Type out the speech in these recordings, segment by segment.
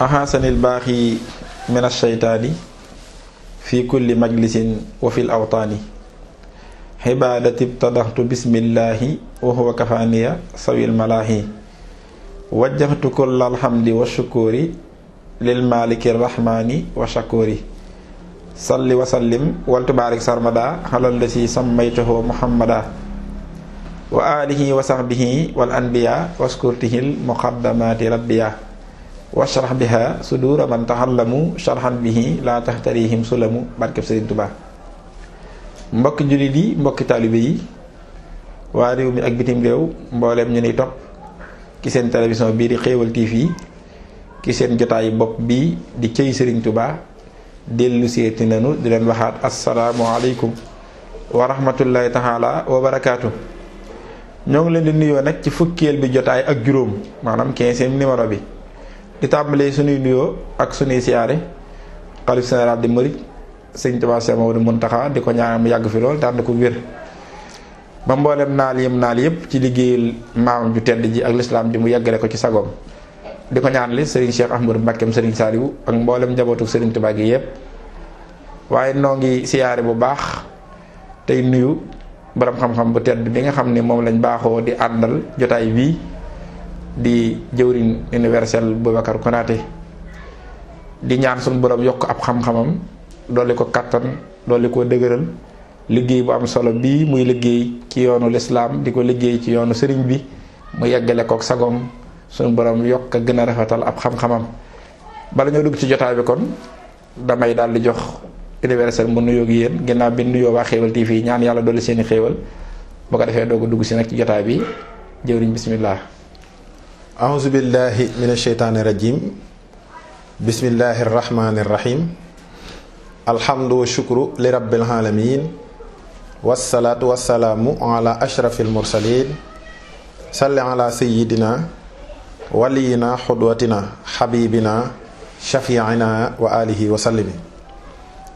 axaasanil baaxi min asheytaani fi kulli majlisin wa fil awtaani xibaadati btadaxtu bismillahi wa huwa kafaaniya sawil malaahi wajjahtu kulla alhamdi wa shukuri lil maliki rahmaani wa shakuri salli wa sallim wal tubaarik sarmada xalal la si sammaytahu muhammada wa alihi wa sahbihi wal anbiya waskurtihil muqaddamaati rabbiya washrah biha sudura man taxallamu sharhan bihi laa taxtarihim sulamu barkeb Sëriñ Tuubaa. mbokki jullit yi mbokki taalibe yi waa réew mi ak bitim réew mbooleem ñu ni topp ci seen télévision bii di Xéewal TV ci seen jotaayu bopp bii di cëy Sëriñ Tuubaa dellu seeti nanu di leen waxaat assalaamu aleykum wa rahmatullahi taala wa barakaatu. ñoo ngi leen di nuyoo nag ci fukkeel bi jotaay ak juróom maanaam 15e numéro bi di tàmbalee sunuy nuyoo ak sunuy siyaare xalif général di murit sëñ Tuubaa Séex Mamadu Muntaxa di ko ñaanal mu yàgg fi lool te ànd ko wér ba mboolem naal yépp ci liggéeyal maamam ju tedd ji ak lislaam ji mu yeggale ko ci sagoom di ko ñaanali sëriñ Cheikh Ahmadou Mbakkeem sëriñ Saaliwu ak mboolem njabootu sëriñ Tuubaa gi yépp waaye noo ngi siyaare bu baax tey nuyu borom xam-xam bu tedd bi nga xam ne moom lañ baaxoo di àndal jotaay bii di jëwriñ universel Boubacar Konaté di ñaan suñu borom yokk ab xam-xamam dolli ko kattan dolli ko dëgëral liggéey bu am solo bii muy liggéey ci yoonu lislaam di ko liggéey ci yoonu sëriñ bi mu yeggale kook sagom suñu borom yokk a gën a rafetal ab xam-xamam. bala ñoo dugg ci jotaay bi kon damay daal di jox universel mu nuyoo gi yéen ginnaaw bi nuyoo waa Xéewal TV ñaan yàlla dolli seeni xéewal boo ko defee doo ko dugg si nag ci jotaay bi jëwriñ bismillah. auzu billahi min asheytaani rajim bismillahi rahmaani rahim alhamdu wa shukru li rabbil alamin wassalaatu wassalaamu ala ashrafil mursalin salli ala sayidina waliyina xudwatina xabibina shafiina wa alihi wa sallimi.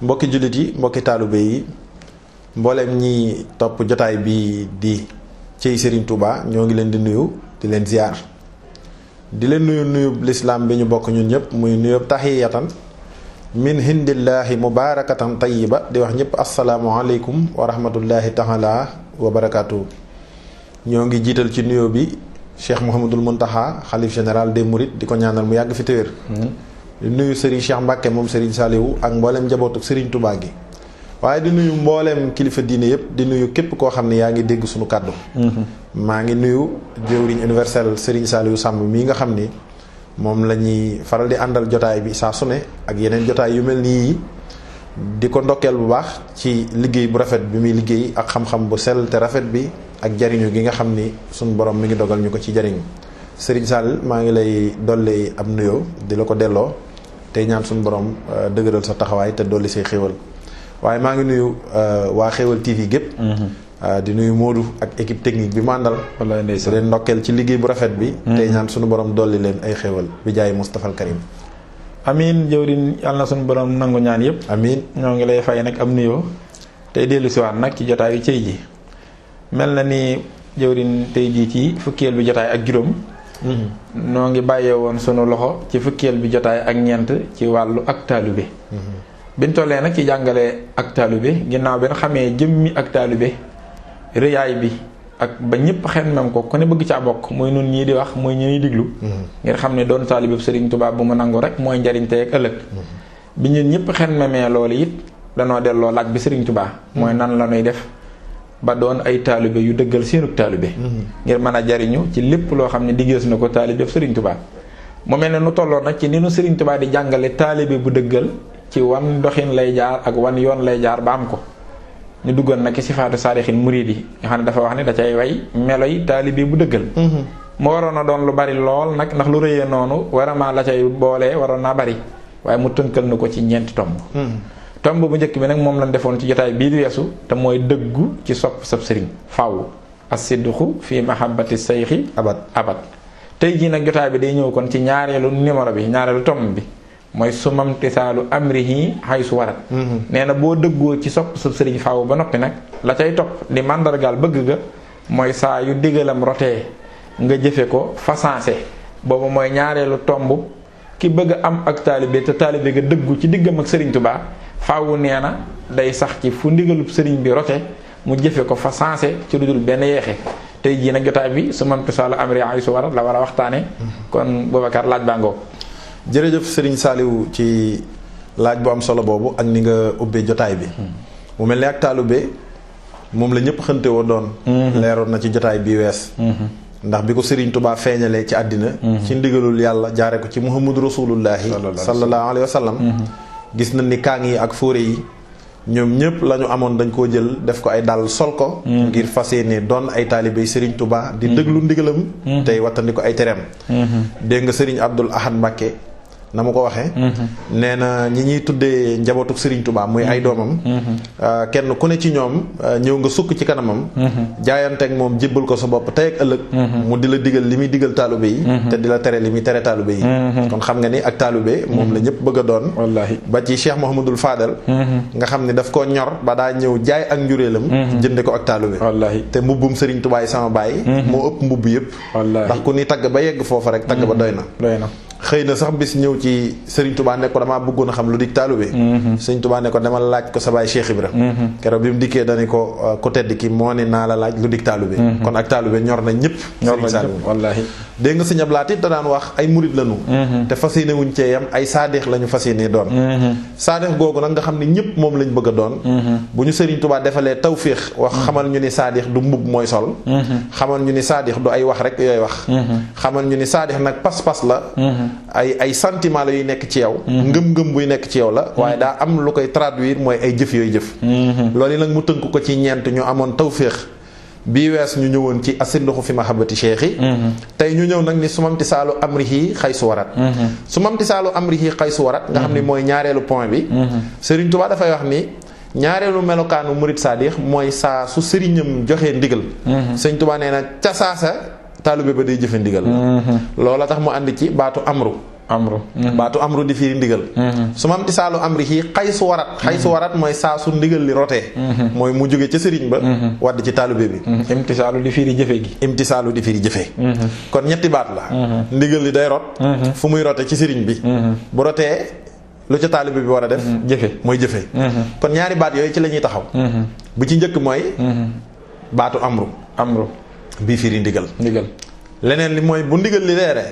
mbokki jullit yi mbokki taalube yi mbooleem ñi topp jotaay bi di cëy Sëriñ Tuubaa ñoo ngi leen di nuyu di leen ziyaar di leen nuyu lislaam bi ñu bokk ñun ñëpp muy nuyub taxiyatan min hindillaahi mubaarakatan tayyiba di wax ñëpp assalaamu aleykum wa rahmatullahi taala wa barakaatu. ñoo ngi jiital ci nuyoo bi Cheikh Mouhamadul Muntaxa xalif général des mourides di ko ñaanal mu yàgg fi téwér di nuyu Serigne Cheikh Mbacke moom Serigne Saliou ak mbooleem njabootu Serigne Touba gi waaye di nuyu mbooleem kilifa diine yëpp di nuyu képp koo xam ne yaa ngi dégg suñu kàddu. maa ngi nuyu jëwriñ universel Serigne Saliou Samb mii nga xam ni moom la ñuy faral di àndal jotaay bi saa su ne ak yeneen jotaay yu mel nii di ko ndokkeel bu baax ci liggéey bu rafet bi muy liggéey ak xam-xam bu sell te rafet bi ak jariñu gi nga xam ni suñu borom mi ngi dogal ñu ko ci jariñu Serigne Sall maa ngi lay dolli am nuyoo di la ko delloo tey ñaan suñu borom dëgëral sa taxawaay te dolli say xéwal waaye maa ngi nuyu waa Xéewal TV gépp di nuyu Modou ak équipe technique bi mu àndal. wallaay ndeysaan leen ndokkeel ci liggéey bu rafet bi. tey ñaan suñu borom dolli leen ay xéwal bi jaay Moustapha al Karim. amiin jëwriñ yàlla na suñu borom nangu ñaan yëpp. amiin ñoo ngi lay fay nag am nuyoo tey dellu siwaat nag ci jotaayu cëy ji mel na ni jëwriñ tey jii ci fukkeel bi jotaay ak juróom. noo ngi bàyyee woon sunu loxo ci fukkeel bi jotaay ak ñeent ci wàllu ak taalibe. biñ tollee nag ci jàngale ak taalibe ginnaaw bi nga xamee jëmmi ak taalibe rëyaay bi ak ba ñëpp xemmem ko ku ne bëgg caa bokk muy nun ñii di wax muy ñuy diglu. ngir xam ne doon taalibe Sëriñ Tuubaa bu mu nangu rek mooy njariñ tey ak ëllëg. bi ñun ñëpp xemmemee loolu it danoo delloo laaj bi Sëriñ Tuubaa. mooy nan la ñuy def ba doon ay taalibe yu dëggal seenug taalibe. ngir mën a jariñu ci lépp loo xam ne diggees na ko taalibe Sëriñ Tuubaa. mu mel ne nu tolloon nag ci ni nu Sëriñ Tuubaa di jàngale taalibe bu dëggal ci wan doxin lay jaar ak wan yoon lay jaar ba am ko. ñu duggoon nag ci sifaatu saadixin muriid yi nga xam ne dafa wax ne da cay way melo yi taalibe bu dëggal. mu waroon a doon lu bari lool nag ndax lu rëyee noonu vraiment la cay boolee waroon naa bari waaye mu tënkal na ko ci ñeenti tomb. tomb bu njëkk bi nag moom lañ defoon ci jotaay bii di weesu te mooy dëggu ci sopp sab sëriñ faaw as-sidqu fi mahabbati sayxi abad tey jii nag jotaay bi day ñëw kon ci ñaareelu numéro bi ñaareelu tomb bi mooy sumamtisaalu amrihi haysu warat nee na boo dëggoo ci sopp sa sëriñ faaw ba noppi nag la cay topp di màndargaal bëgg ga mooy saa yu digalam rotee nga jëfe ko fasancé boobu mooy ñaareelu tomb ki bëgg a am ak taalibe te taalibe ga dëggu ci diggam ak sëriñ Tuubaa faawu nee na day sax ci fu ndigalub sëriñ bi rote mu jëfe ko fasancé ci lu dul benn yeexe tey jii nag jotaay bi sumamtisaalu amrihi haysu warat la war a waxtaane kon Boubacar laaj baa ngoog. jërëjëf Serigne Saliou ci laaj bu am solo boobu ak ni nga ubbee jotaay bi mu mel ni ak taalube moom la ñëpp xënte woo doon leeroon na ci jotaay bi wees ndax bi ko Serigne Touba feeñalee ci àddina ci ndigalul yàlla jaare ko ci Muhammadu Rasulullahi sallallahu alayhi wa sallam gis na ni kaang yi ak fóore yi ñoom ñëpp la ñu amoon dañ koo jël def ko ay dàll sol ko ngir fas yéene doon ay taalibey Serigne Touba di déglu ndigalam tey wattandi ko ay tereem dégg nga Serigne Abdoul Ahad Mbacké na ma ko waxee nee na ñi ñuy tuddee njabootuk Serigne Touba muy ay doomam kenn ku ne ci ñoom ñëw nga sukk ci kanamam jaayanteeg moom jébbal ko sa bopp tey ak ëllëg mu di la digal li muy digal taalube yi te di la tere li muy tere taalube yi kon xam nga ni ak taalube moom la ñëpp bëgg a doon wallaahi ba ci Cheikh Mouhamadul Fadal nga xam ni daf koo ñor ba daa ñëw jaay ak njuréelam jënde ko ak taalube wallaahi te mbubbum Serigne Touba yi sama baay moo ëpp mbubb yëpp ndax ku ni tagg ba yegg foofa rek tagg ba doy na xëy na sax bis ñëw ci Serigne Touba ne ko damaa bëggoon a xam lu dig taalube Serigne Touba ne ko demal laaj ko sa baay Cheikh Ibra keroog bi mu dikkee dani ko ku tedd ki moo ne naa la laaj lu dig taalube kon ak taalube ñor na ñëpp Serigne Saliou wallaahi dégg nga Serigne Ablaat it da daan wax ay murit lañu te fas yéene wuñ cee yam ay saadeex la ñu fas yéene doon saadeex googu nag nga xam ne ñëpp moom lañ bëgg a doon bu ñu Serigne Touba defalee tawféex wax xamal ñu ni saadeex du mbubb mooy sol xamal ñu ni saadeex du ay wax rek yooy wax xamal ñu ni saadeex nag pas-pas la ay sentiment la yuy nekk ci yow ngëm-ngëm buy nekk ci yow la waaye daa am lu koy traduire mooy ay jëf yooyu jëf loolu yi nag mu tënk ko ci ñeent ñu amoon tawféex bii wees ñu ñëwoon ci asilluxu fi mahabbati cheikh yi tey ñu ñëw nag ni sumamtisaalu amrihi xaysu warat sumamtisaalu amrihi xaysu warat nga xam ni mooy ñaareelu point bi Serigne Touba dafay wax ni ñaareelu melokaanu murid saadix mooy saa su sëriñam joxee ndigal Serigne Touba nee na ca saasa taalube ba day jëfe ndigal loola tax mu ànd ci baatu baatu amru di firi ndigal sumamtisaalu amrihi xaysu warat mooy saa su ndigal li rotee mooy mu jóge ca sëriñ ba wadd ci taalube bi imtisaalu di firi jëfe kon ñetti baat la ndigal li day rot fu muy rote ci sëriñ bi bu rotee lu ca taalibe bi war a def jëfe mooy jëfe kon ñaari baat yooyu ci la ñuy taxaw bu ci njëkk mooy baatu amru bii firi ndigal leneen li mooy bu ndigal li leeree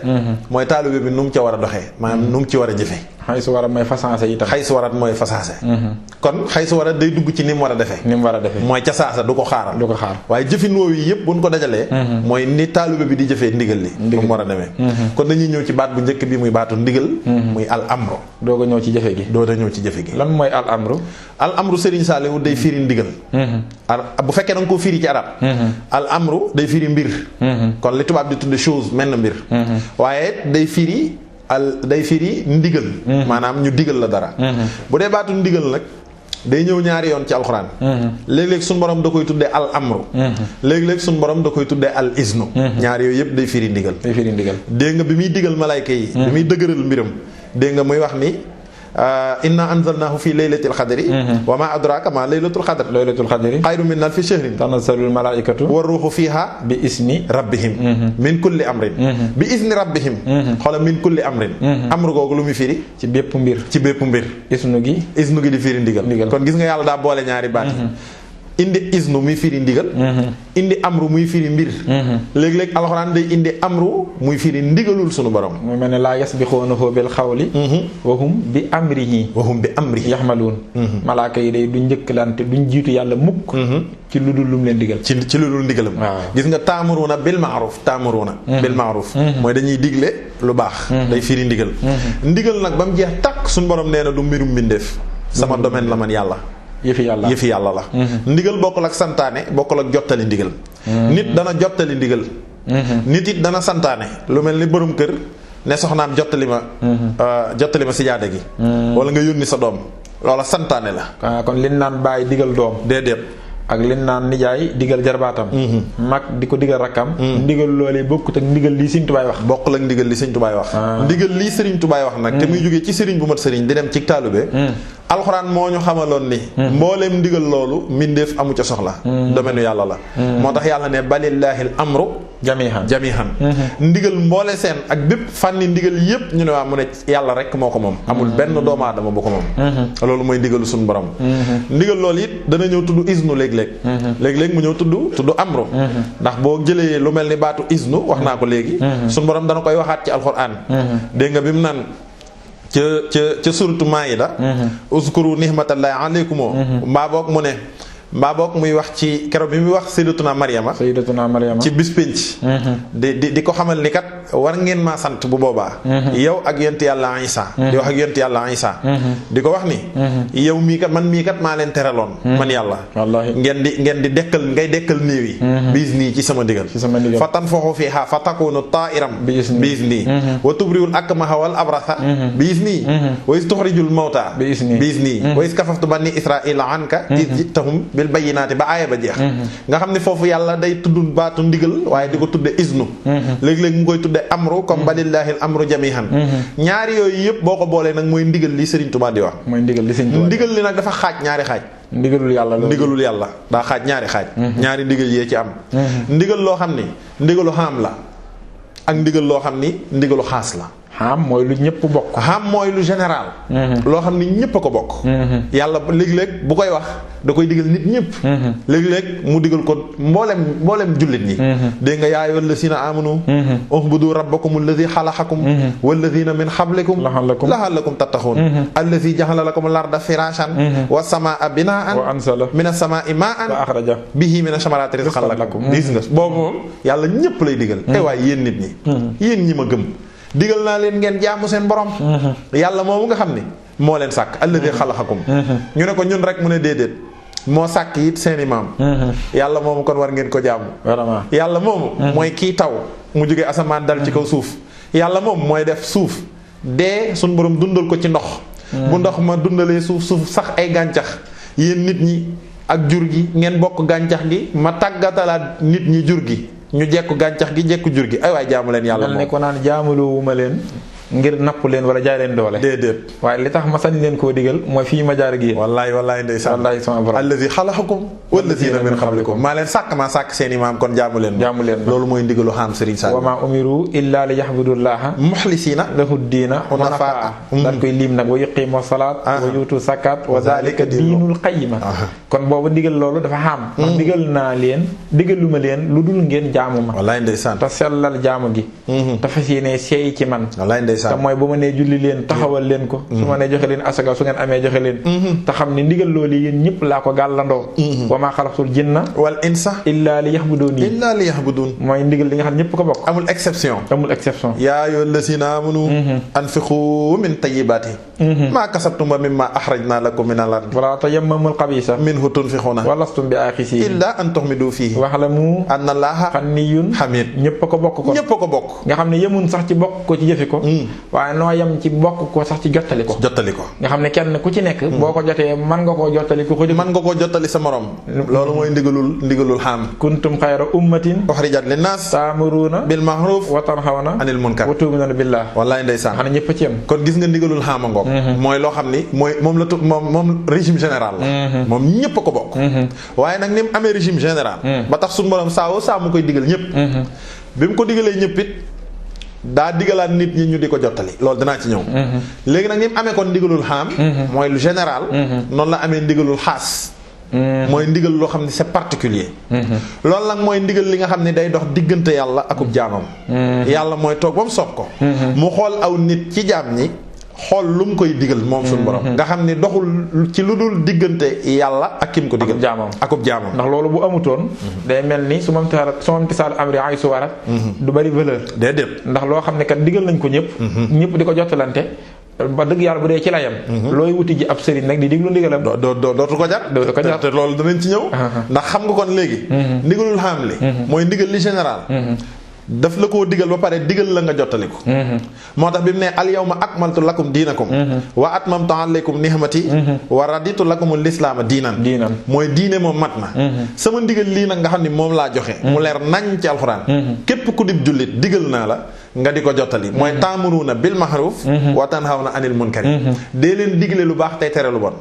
mooy taalibe bi nu mu ca war a doxee maanaam nu mu ci war a jëfe xaysu warat mooy fasancé itam xaysu warat mooy fasancé kon xaysu warat day dugg ci ni mu war a defee mooy ca saasa du ko xaar waaye jëfin woowu yi yëpp buñ ko dajalee mooy ni taalibe bi di jëfee ndigal li nu mu war a demee kon dañuy ñëw ci baat bu njëkk bi muy baatu ndigal muy al amru doog a ñëw ci jëfe gi lan mooy al amru Serigne Saliou day firi ndigal bu fekkee da nga koo firi ci arab al amru day firi mbir kon li tubaab di tudde chose mel na mbir waaye day firi ndigal maanaam ñu digal la dara bu dee baatu ndigal nag day ñëw ñaari yoon ci alxuraan léeg-léeg suñu borom da koy tuddee al amru léeg-léeg suñu borom da koy tuddee al isnu ñaari yooyu yëpp day firi ndigal dégg nga bi muy digal malayka yi bi muy dëgëral mbiram dégg nga muy wax ni inna anzalnahu fi laylatil qadri wa ma adraka ma laylatul qadri xayru min alfi shahrin tanazzalul malaikatu war ruuxu fiha bi isni rabbihim min kulli amrin bi isni rabbihim xoola min kulli amrin amru googu lu muy firi ci bépp mbir isnu gi di firi ndigal kon gis nga yàlla daa boole ñaari baat indi isnu muy firi ndigal indi amru muy firi mbir léeg-léeg alxuraan day indi amru muy firi ndigalul sunu borom mu mel ne laa yasbiquunahu bil xawli wahum bi amrihi yaxmaluun malaaka yi day duñ njëkkalante duñ jiitu yàlla mukk ci lu dul lum leen digal ci lu dul ndigalam gis nga taamuruuna bil maaruf mooy dañuy digle lu baax day firi ndigal nag ba mu jeex takk sunu borom nee na du mbirum mbindeef sama domaine la man yàlla yëfi yàlla la ndigal bokkul ak santaane bokkul ak jottali ndigal nit dana jottali ndigal nit it dana santaane lu mel ni borom kër ne soxnaam jottali ma sijaada gi wala nga yónni sa doom loola santaane la kon liñ naan bàyyi digal doom déedéet ak li naan nijaay digal jarbaatam mag di ko digal rakkam ndigal loolee bokkut ak ndigal lii Sëriñ Tuubaa wax bokkul ak ndigal li Sëriñ Tuubaa wax ndigal lii Sëriñ Tuubaa wax nag te muy jógee ci sëriñ bu mat sëriñ di dem ci taalube alxuraan moo ñu xamaloon ni mbooleem ndigal loolu mbindeef amu ca soxla domaine yàlla la moo tax yàlla ne balillahil amru jamihan ndigal mboole seen ak bépp fànni ndigal yépp ñu ne waa mu ne yàlla rek moo ko moom amul benn doomu aadama bu ko moom loolu mooy ndigalu suñu borom ndigal loolu it dana ñëw tudd isnu léeg-léeg mu ñëw tudd amru ndax boo jëlee lu mel ni baatu isnu wax naa ko léegi suñu borom dana koy waxaat ci alxuraan dégg nga bi mu naan ca suratu Maayida uzkuru nihmatallahi alaykum mbaa boog mu ne mbaa boog muy wax ci keroog bi muy wax sayyidatuna Maryama ci bis pénc di ko xamal ni kat war ngeen maa sant bu boobaa yow ak yonent yàlla Isa di wax ak yonent yàlla Isa di ko wax ni yow mii kat man mii kat maa leen teraloon man yàlla ngeen di ngay dekkal néew yi biis nii ci sama ndigal fa tanfaxu fiihaa fa takunu taa'iran biis nii wa tubriwul akmaha wal abrasa biis nii wa is tuxrijul mawta biis nii wa is kafaftu bani israila anka is jitahum bil bayyinaati ba aaya ba jeex nga xam ne foofu yàlla day tudd baatu ndigal waaye di ko tudde isnu léeg-léeg mu koy tudde amru comme balillahil amru jamihan ñaari yooyu yëpp boo ko boolee nag mooy ndigal li Sëriñ Tuubaa di wax mooy ndigal li nag dafa xaaj ñaari xaaj ndigalul yàlla daa xaaj ñaari xaaj ñaari ndigal yee ci am ndigal loo xam ni ndigalu xaam la ak ndigal loo xam ni ndigalu xaas la xam mooy lu ñëpp bokk xam mooy lu général loo xam ni ñëpp a ko bokk yàlla léeg-léeg bu koy wax da koy digal nit ñëpp léeg-léeg mu digal ko mboolem jullit ñi dégg nga yaa ayyuhal lazina amanu u'budu rabbakum allazi xalaqakum wallazina min qablikum la'allakum tattaqun allazi ja'ala lakum al-arda firashan was samaa binaan wa anzala minas samaa'i maa'an fa axraja bihi minash shajarati rizqan lakum gis nga boobu moom yàlla ñëpp lay digal waaye yéen nit ñi yéen ñi ma gëm digal naa leen ngeen jaamu seen borom yàlla moomu nga xam ni moo leen sàkk alladi xalaxakum ñu ne ko ñun rek mu ne déedéet moo sàkk it seeni maam yàlla moomu kon war ngeen ko jaamu vraiment yàlla moomu mooy kii taw mu jógee asamaan dal ci kaw suuf yàlla moom mooy def suuf dee suñ borom dundal ko ci ndox bu ndox ma dundalee suuf sax ay gàncax yéen nit ñi ak jur gi ngeen bokk gàncax gi ma tàggatalaat nit ñi jur gi ñu jekku gàncax gi jekku jur gi ay waay jaamu leen yàlla moom ne ko naan jaamulowuma leen ngir napp leen wala jaay leen doole déedéet waaye li tax ma sañ leen koo digal mooy fii ma jaar ak yéen wallaay ndeysaan wallaay sama borom allazi xalaxakum wallazina min qablikum maa leen sàkk seeni maam kon jaamu leen loolu mooy ndigalu xam Sëriñ Saliou wa maa umiru illa li yaxbudullaha muxlisiina lahu diina xunafaa dañ koy liim nag wa yuqimu salaat wa yuutu zakat wa zalika diinul qayyima kon boobu ndigal loolu dafa xam ndax digaluma leen lu dul ngeen jaamu ma wallaay ndeysaan te sellal jaamu gi te fas yéene seey ci man te mooy bu ma nee julli leen taxawal leen ko su ma nee joxe leen asaka su ngeen amee joxe leen te xam ne ndigal loolu yéen ñëpp laa ko gàllandoo wa maa xalaqtul jinna wal insa illaa li yaxbuduun mooy ndigal li nga xam ne ñëpp ko bokk amul exception yaa ayyuhal lazina amanu anfiqu min tayyibaati maa kasabtum wa mimmaa axrajnaa lakum minal ardi wala tayammamul xabiisa minhu tunfiquuna wa lastum bi aaxizihi illaa an tuxmidu fiihi wa'lamu anna Allaaha ganiyyun hamiid ñëpp ko bokk ko ñëpp ko bokk nga xam ne yemun sax ci bokk ko ci jëfi ko waaye noo yem ci bokk ko sax ci jottali ko nga xam ne kenn ku ci nekk boo ko jotee mën nga koo jottali ku ko mën nga koo jottali sa morom loolu mooy ndigalul xaam kuntum xayra ummatin uxrijat linnaas ta'muruuna bil ma'ruuf wa tanhawna anil munkar wa tu'minuuna billaah wallaay ndeysaan xam ne ñëpp ci yem kon gis nga ndigalul xaama ngoog mooy loo xam ni mooy moom régime général la moom ñëpp a ko bokk waaye nag ni mu amee régime général ba tax suñu borom saa mu koy digal ñëpp bi mu ko digalee ñëpp it daa digalaat nit ñi ñu di ko jottali loolu dinaa ci ñëw léegi nag ni mu amee kon ndigalul xaam mooy lu général noonu la amee ndigalul xaas mooy ndigal loo xam ne c'est particulier loolu nag mooy ndigal li nga xam ne day dox diggante yàlla akub jaamam yàlla mooy toog ba mu soob ko mu xool aw nit ci jaam ñi xool lu mu koy digal moom suñu borom nga xam ni doxul ci lu dul diggante yàlla ak kim ko digal akub jaamam ndax loolu bu amutoon day mel ni su ma tisaal amri ay su warat du bari valeur déedéet ndax loo xam ne kat digal nañ ko ñëpp di ko jottalante ba dëgg yàlla bu dee ci la yem looy wuti ji ab sëriñ nag di diglu ndigalam dootu ko jar te loolu danañ ci ñëw ndax xam nga kon léegi ndigalul xam li mooy ndigal li général daf la koo digal ba pare digal la nga jottali ko. moo tax bi mu ne al yawma akmaltu lakum diinakum wa atmamtu alaykum nihmati wa raditu lakumul islaama diinan mooy diine moom mat na. sama ndigal lii nag nga xam ne moom laa joxe mu leer nañ ci alxuraan. képp ku dib jullit digal naa la nga di ko jottali. mooy ta'muruna bil ma'ruf wa tanhawna anil munkar. dee leen digle lu baax tey tere lu bon.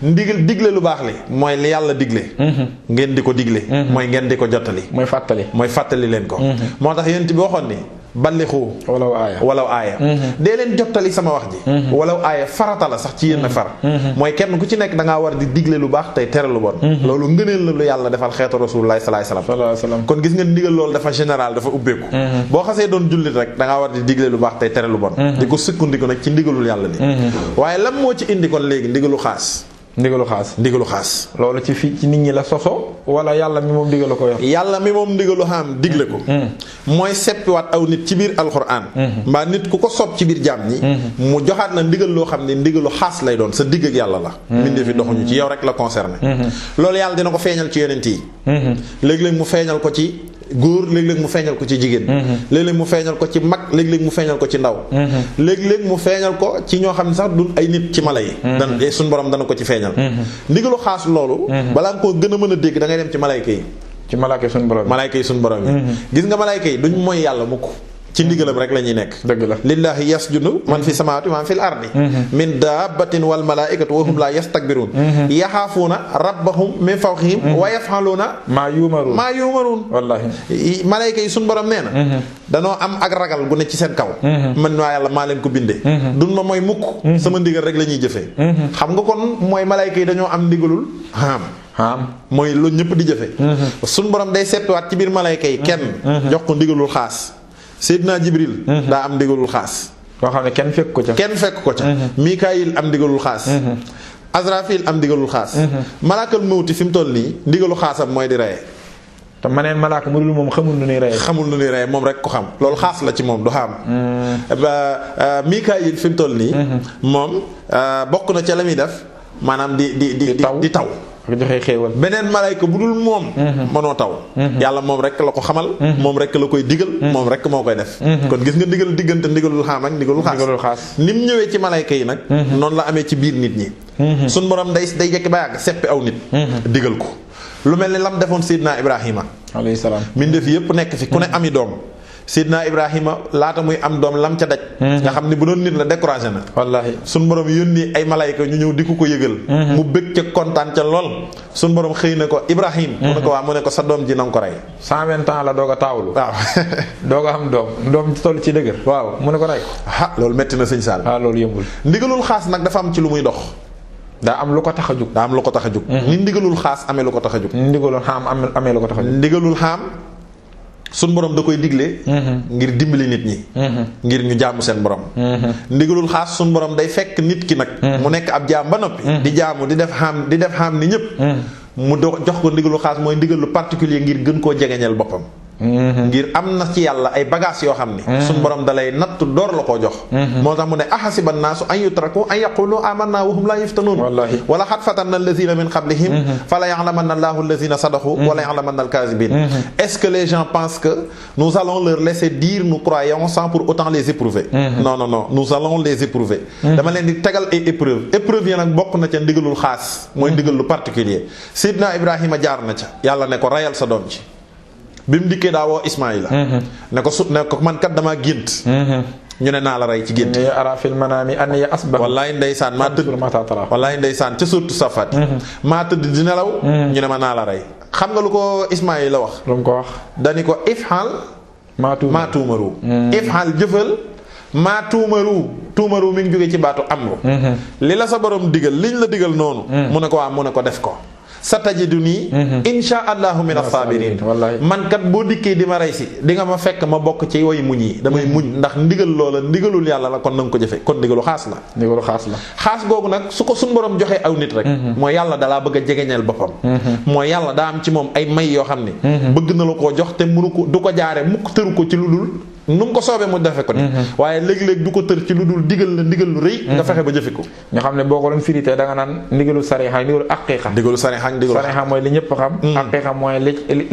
digle lu baax li mooy li yàlla digle. ngeen di ko digle. mooy ngeen di ko jottali. mooy fàttali leen ko. moo tax yéen bi waxoon ni ballixu walaw aaya dee leen jottali sama wax ji. walaw aaya farata la sax ci yéen far. mooy kenn ku ci nekk da ngaa war di digle lu baax tey tere lu bon. loolu ngëneel la lu yàlla defal xeetu rasulullah sallallahu alayhi wasallam. kon gis nga ndigal loolu dafa général dafa ubbeeku. boo xasee doon jullit rek da ngaa war di digle lu baax tey tere lu bon. di ko sukkandiku nag ci ndigalul yàlla li waaye lan moo ci indi kon léegi ndigalu xaas. loolu ci fii ci nit ñi la soso wala yàlla mi moom ndigalu ko yor. yàlla mi moom ndigalu xaam digle ko. mooy seppiwaat aw nit ci biir alxuraan. mbaa nit ku ko sob ci biir jaam ñi. mu joxaat la ndigal loo xam ne ndigalu xaas lay doon sa digg ak yàlla la. mbindeef yi doxuñu ci yow rek la concerné. loolu yàlla dina ko feeñal ci yonent yi. léeg-léeg mu feeñal ko ci góor, léeg-léeg mu feeñal ko ci jigéen. léeg-léeg mu feeñal ko ci mag, léeg-léeg mu feeñal ko ci ndaw. léeg-léeg mu feeñal ko ci ñoo xam ne sax du ay nit ci mala yi. suñu borom dana ko ci feeñal. ndigalu xaas loolu. balaa nga koo gën a mën a dégg da ngay dem ci malayka yi. ci malayka yi suñu borom yi. gis nga malayka yi duñ mooy yàlla mukk. ci ndigalam rek la ñuy nekk. dëgg la lillahi yasjudu man fi samawati man fil ardi. min dabbatin wal malaikatu wa hum la yastakbirun. yaxaafuuna rabbahum min fawqihim wa yaf'aluna maa yumaruun. wallaahi malayka yi suñu borom nee na. danoo am ak ragal gu ne ci seen kaw. man waa yàlla maa leen ko bindee. duñ ma mooy mukk. sama ndigal rek la ñuy jëfee. xam nga kon mooy malayka yi dañoo am ndigalul mooy loolu ñëpp di jëfe. suñu borom day seetluwaat ci biir malayka yi kenn. jox ko ndigalul xaas. Seydina Jibril daa am ndigalul xaas. koo xam ne kenn fekk ko ca. Mikaayil am ndigalul xaas. Azrafil am ndigalul xaas. malaakal mawti fi mu toll nii ndigalu xaasam mooy di reye. te maneen malaaka mu dul moom xamul nu ñuy reye. moom rek ko xam loolu xaas la ci moom du xam. Mikaayil fi mu toll nii. moom bokk na ca la muy def maanaam di taw. joxe xéewal beneen malayka bu dul moom mënoo taw. yàlla moom rek la ko xamal. moom rek la koy digal. moom rek moo koy def. kon gis nga ndigal diggante ndigalul xaam ak ndigalul xaas. ni mu ñëwee ci malayka yi nag. noonu la amee ci biir nit ñi. suñ borom day jekki ba yàgg seppi aw nit. digal ko lu mel ni lam defoon Seydina Ibrahima. alayhi salaam mbindeef yépp nekk fi ku ne ami doom. Seydina Ibrahima laata muy am doom lam ca daj. nga xam ne bu doon nit la découragé na. wallaahi suñ borom yónni ay malayka ñu ñëw di ko yëgal. mu bëgg ca kontaan ca lool. suñ borom xëy na ko Ibrahim. mu ne ko waa mu ne ko sa doom ji na nga ko rey. 120 ans la doog a taawlu. waaw doog a am doom toll ci dëgër. waaw mu ne ko rey ko. loolu metti na sëñ Sall. loolu yëmbul. ndigalul xaas nag dafa am ci lu muy dox. daa am lu ko tax a jug. ni ndigalul xaas amee lu ko tax a jug. ndigalul xaam amee lu ko tax a jug. ndigalul xaam. suñ borom da koy digle. ngir dimbali nit ñi. ngir ñu jaamu seen borom. ndigalul xaas suñ borom day fekk nit ki nag. mu nekk ab jaam ba noppi. di jaamu di def xaam ni ñëpp. mu jox ko ndigalul xaas mooy ndigalu particulier ngir gën koo jegeñal boppam. ngir am na ci yàlla ay bagages yoo xam ni. suñ borom dalay natt door la koo jox. moo tax mu ne ahasiba naasu an yutraku an yaqulu amanna wa hum la yuftanun. wala xat fatanna allazina min qablihim fala ya'lamanna allahu allazina sadaqu wala ya'lamanna alkazibin. Est-ce que les gens pensent que nous allons leur laisser dire nous croyons sans pour autant les éprouver? Non, nous allons les éprouver. dama leen di tegal ay épreuve yi nag bokk na ca ndigalul xaas mooy ndigal lu particulier. Seydina Ibrahima jaar na ca yàlla ne ko rayal sa doom ci. bi mu dikkee daa woo Ismaïla. ne ko man kat damaa gént. ñu ne naa la rey ci gént. ara fil manami an ya asbah. wallaay ndeysaan maa tëdd. wallaay ndeysaan ca surtout Safat. maa tëdd di nelaw. ñu ne ma naa la rey. xam nga lu ko Ismaïla wax. lu mu ko wax. dani ko ifhal. maa tuumaru. ifhal jëfal. maa tuumaru mi ngi jógee ci baatu amru. li la sa borom digal liñ la digal noonu. mu ne ko waa mu ne ko def ko. satajiduni insha allahu min as-sabirin. man kat boo dikkee di ma rey si di nga ma fekk ma bokk ci woy muñ yi damay muñ ndax ndigal loola ndigalul yàlla la kon na nga ko jëfe kon ndigalu xaas la. xaas googu nag su ko suñ borom joxee aw nit rek. mooy yàlla dalaa bëgg a jegeñeel boppam. mooy yàlla daa am ci moom ay may yoo xam ne. bëgg na la koo jox te mënu ko du ko jaare mukk tëru ko ci lu dul nu mu ko soobee mu defe ko ni. waaye léeg-léeg du ko tër ci lu dul digal la ndigal lu rëy. nga fexe ba jëfe ko. nga xam ne boo ko doon firité da nga naan ndigalu sariha ndigalu aqiqa. sariha mooy li ñëpp xam. aqiqa mooy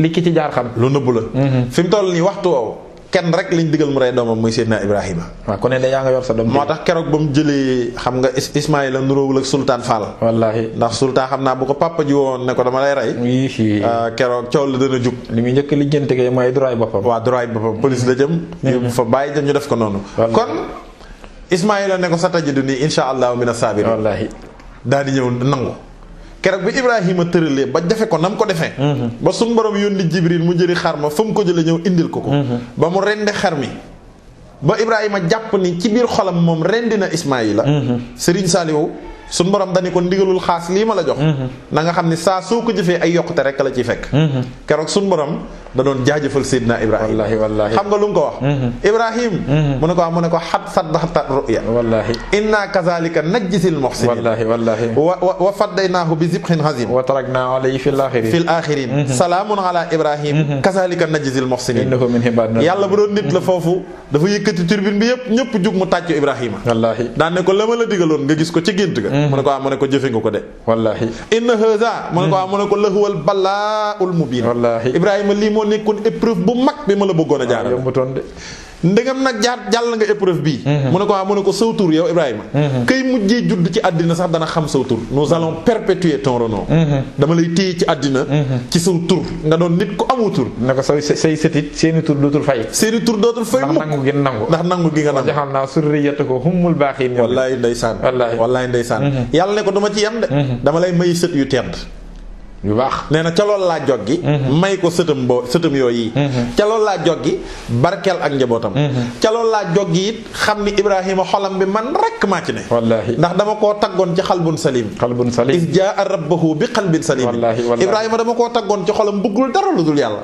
li ki ci jaar xam. lu nëbb la. fi mu toll nii waxtu woowu kenn rek lañ digal mu rey doomam muy Seydina Ibrahima. waaw ku ne de yaa nga yor sa doom. moo tax keroog ba mu jëlee xam nga Ismaïla nuróowul ak Sultaan Fall. wallaahi ndax Sultaan xam naa bu ko papa ji woon ne ko dama lay rey. keroog coow la dana jug. li muy njëkk a lijjanti kay mooy droit boppam. waaw droit boppam police la jëm. ñu fa bàyyi ñu def ko noonu. kon Ismaïla ne ko satajiduni insha allahu mina saabiriin. wallaahi daal di ñëw nangu. keroog bi Ibrahima tëralee ba defe ko nam ko defee. ba suñu borom yónni Jibril mu jëli xar ma fa mu ko jëlee ñëw indil ko ko. ba mu rendi xar mi. ba Ibrahima jàpp ni ci biir xolam moom rendi na Ismaïla. Serigne Saliou suñu borom dañu ko ndigalul xaas lii ma la jox. na nga xam ni saa soo ko jëfee ay yokkute rek la ciy fekk. keroog suñu borom da doon jaajëfal Seydina Ibrahima. wallaahi xam nga lu mu ko wax. Ibrahim. mu ne ko xat saddaqta ru'ya. wallaahi inna kazaalika najzil muhsinin. wallaahi wa faddaynaahu bi zibhin azim. wa taraknaa alayhi fil aaxiriin. salaamun ala Ibrahim. kazaalika najzil muhsinin. innahu min ibaadinaa. yàlla bu doon nit la foofu dafa yëkkati turbine bi yëpp ñëpp jug mu tàccu Ibrahima. wallaahi daan ne ko la ma la digaloon nga gis ko ci gént ga. mu ne ko jëfe nga ko de. wallaahi inna haza. mu ne ko lahuwal balaa'ul mubiin. wallaahi Ibrahima lii moo nekkoon épreuve bu mag bi ma la bëggoon a jaarale. yombutoon de. ndegam nag jàll nga épreuve bii. mu ne ko saw tur yow Ibrahima. kay mujjee judd ci àddina sax dana xam saw tur. nous allons perpétuer ton renom. dama lay téye ci àddina. ci saw tur nga doon nit ku amu tur. ne ko say sëtit seeni tur dootul fay. seeni tur dootul fay mukk ndax nangu gi nga nangu. jaxal naa surriyatahu humul baaqiin. wallaay ndeysaan. wallaay ndeysaan. yàlla ne ko dama ci yem de. dama lay may sët yu tedd. yu baax nee na ca loolu laa joggi. may ko sëtam yooyu. ca loolu laa joggi barkeel ak njabootam. ca loolu laa joggi it xam ni Ibrahima xolam bi man rek maa ci ne. wallaahi ndax dama koo taggoon ci xalbun salim. is jaa rabbahu bi qalbin salim. Ibrahima dama koo taggoon ci xolam bëggul dara lu dul yàlla.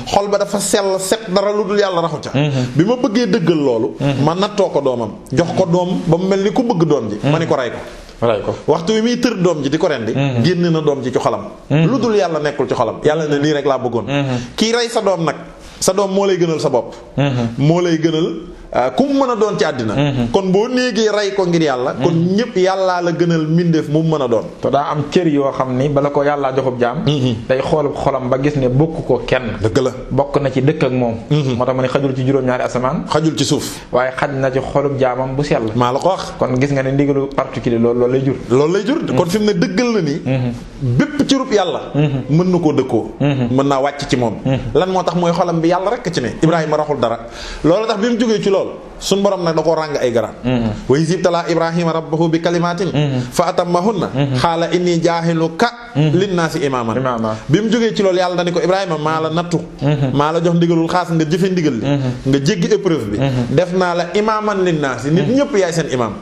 xol ba dafa sell set dara lu dul yàlla raxu ca. bi ma bëggee dëggal loolu. ma nattoo ko doomam jox ko doom ba mu mel ni ku bëgg doom ji. ma ni ko rey ko. waxtu wi muy tër doom ji di ko rendi génn na doom ji ci xolam. lu dul yàlla nekkul ci xolam. yàlla ne nii rek laa bëggoon. kii rey sa doom nag sa doom moo lay gënal sa bopp. moo lay gënal ku mu mën a doon ci àddina. kon boo néegee rey ko ngir yàlla. kon ñëpp yàllaa la gënal mbindeef mu mën a doon. te daa am cër yoo xam ni bala ko yàllaa joxub jaam. day xoolub xolam ba gis ne bokk ko kenn. dëgg la bokk na ci dëkk ak moom. moo tax ma ne xajul ci juróom-ñaari asamaan. xajul ci suuf. waaye xaj na ci xolub jaamam bu sell. maa la ko wax. kon gis nga ne ndigalu particulier loolu lay jur. loolu lay jur kon fi mu ne dëggal na ni. bépp cërub yàlla. mën na koo dëkkoo. mën naa wàcc ci moom. lan moo tax mooy xolam bi yàlla rek ci ne. Ibrahima raxul dara. loolu tax bi mu jógee ci loolu suñ borom nag da koo ràng ay garaat. wa iz ibtalaa Ibrahima rabbahu bi kalimatin fa atammahunna xaala inni jaahiluka linnaasi imaaman. bi mu jógee ci loolu yàlla dani ko Ibrahima maa la nattu. maa la jox ndigalul xaas nga jëfe ndigal li. nga jéggi épreuve bi. def naa la imaaman linnaasi nit ñëpp yaay seen imaam.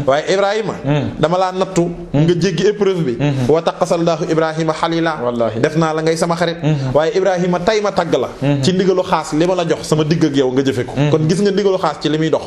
waaye Ibrahima dama laa nattu. nga jéggi épreuve bi. wa taqasallaahu Ibrahima xalila. def naa la ngay sama xarit. waaye Ibrahima tay ma tagg la. ci ndigalu xaas li ma la jox sama digg ak yow nga jëfe ko. kon gis nga ndigalu xaas ci li muy dox.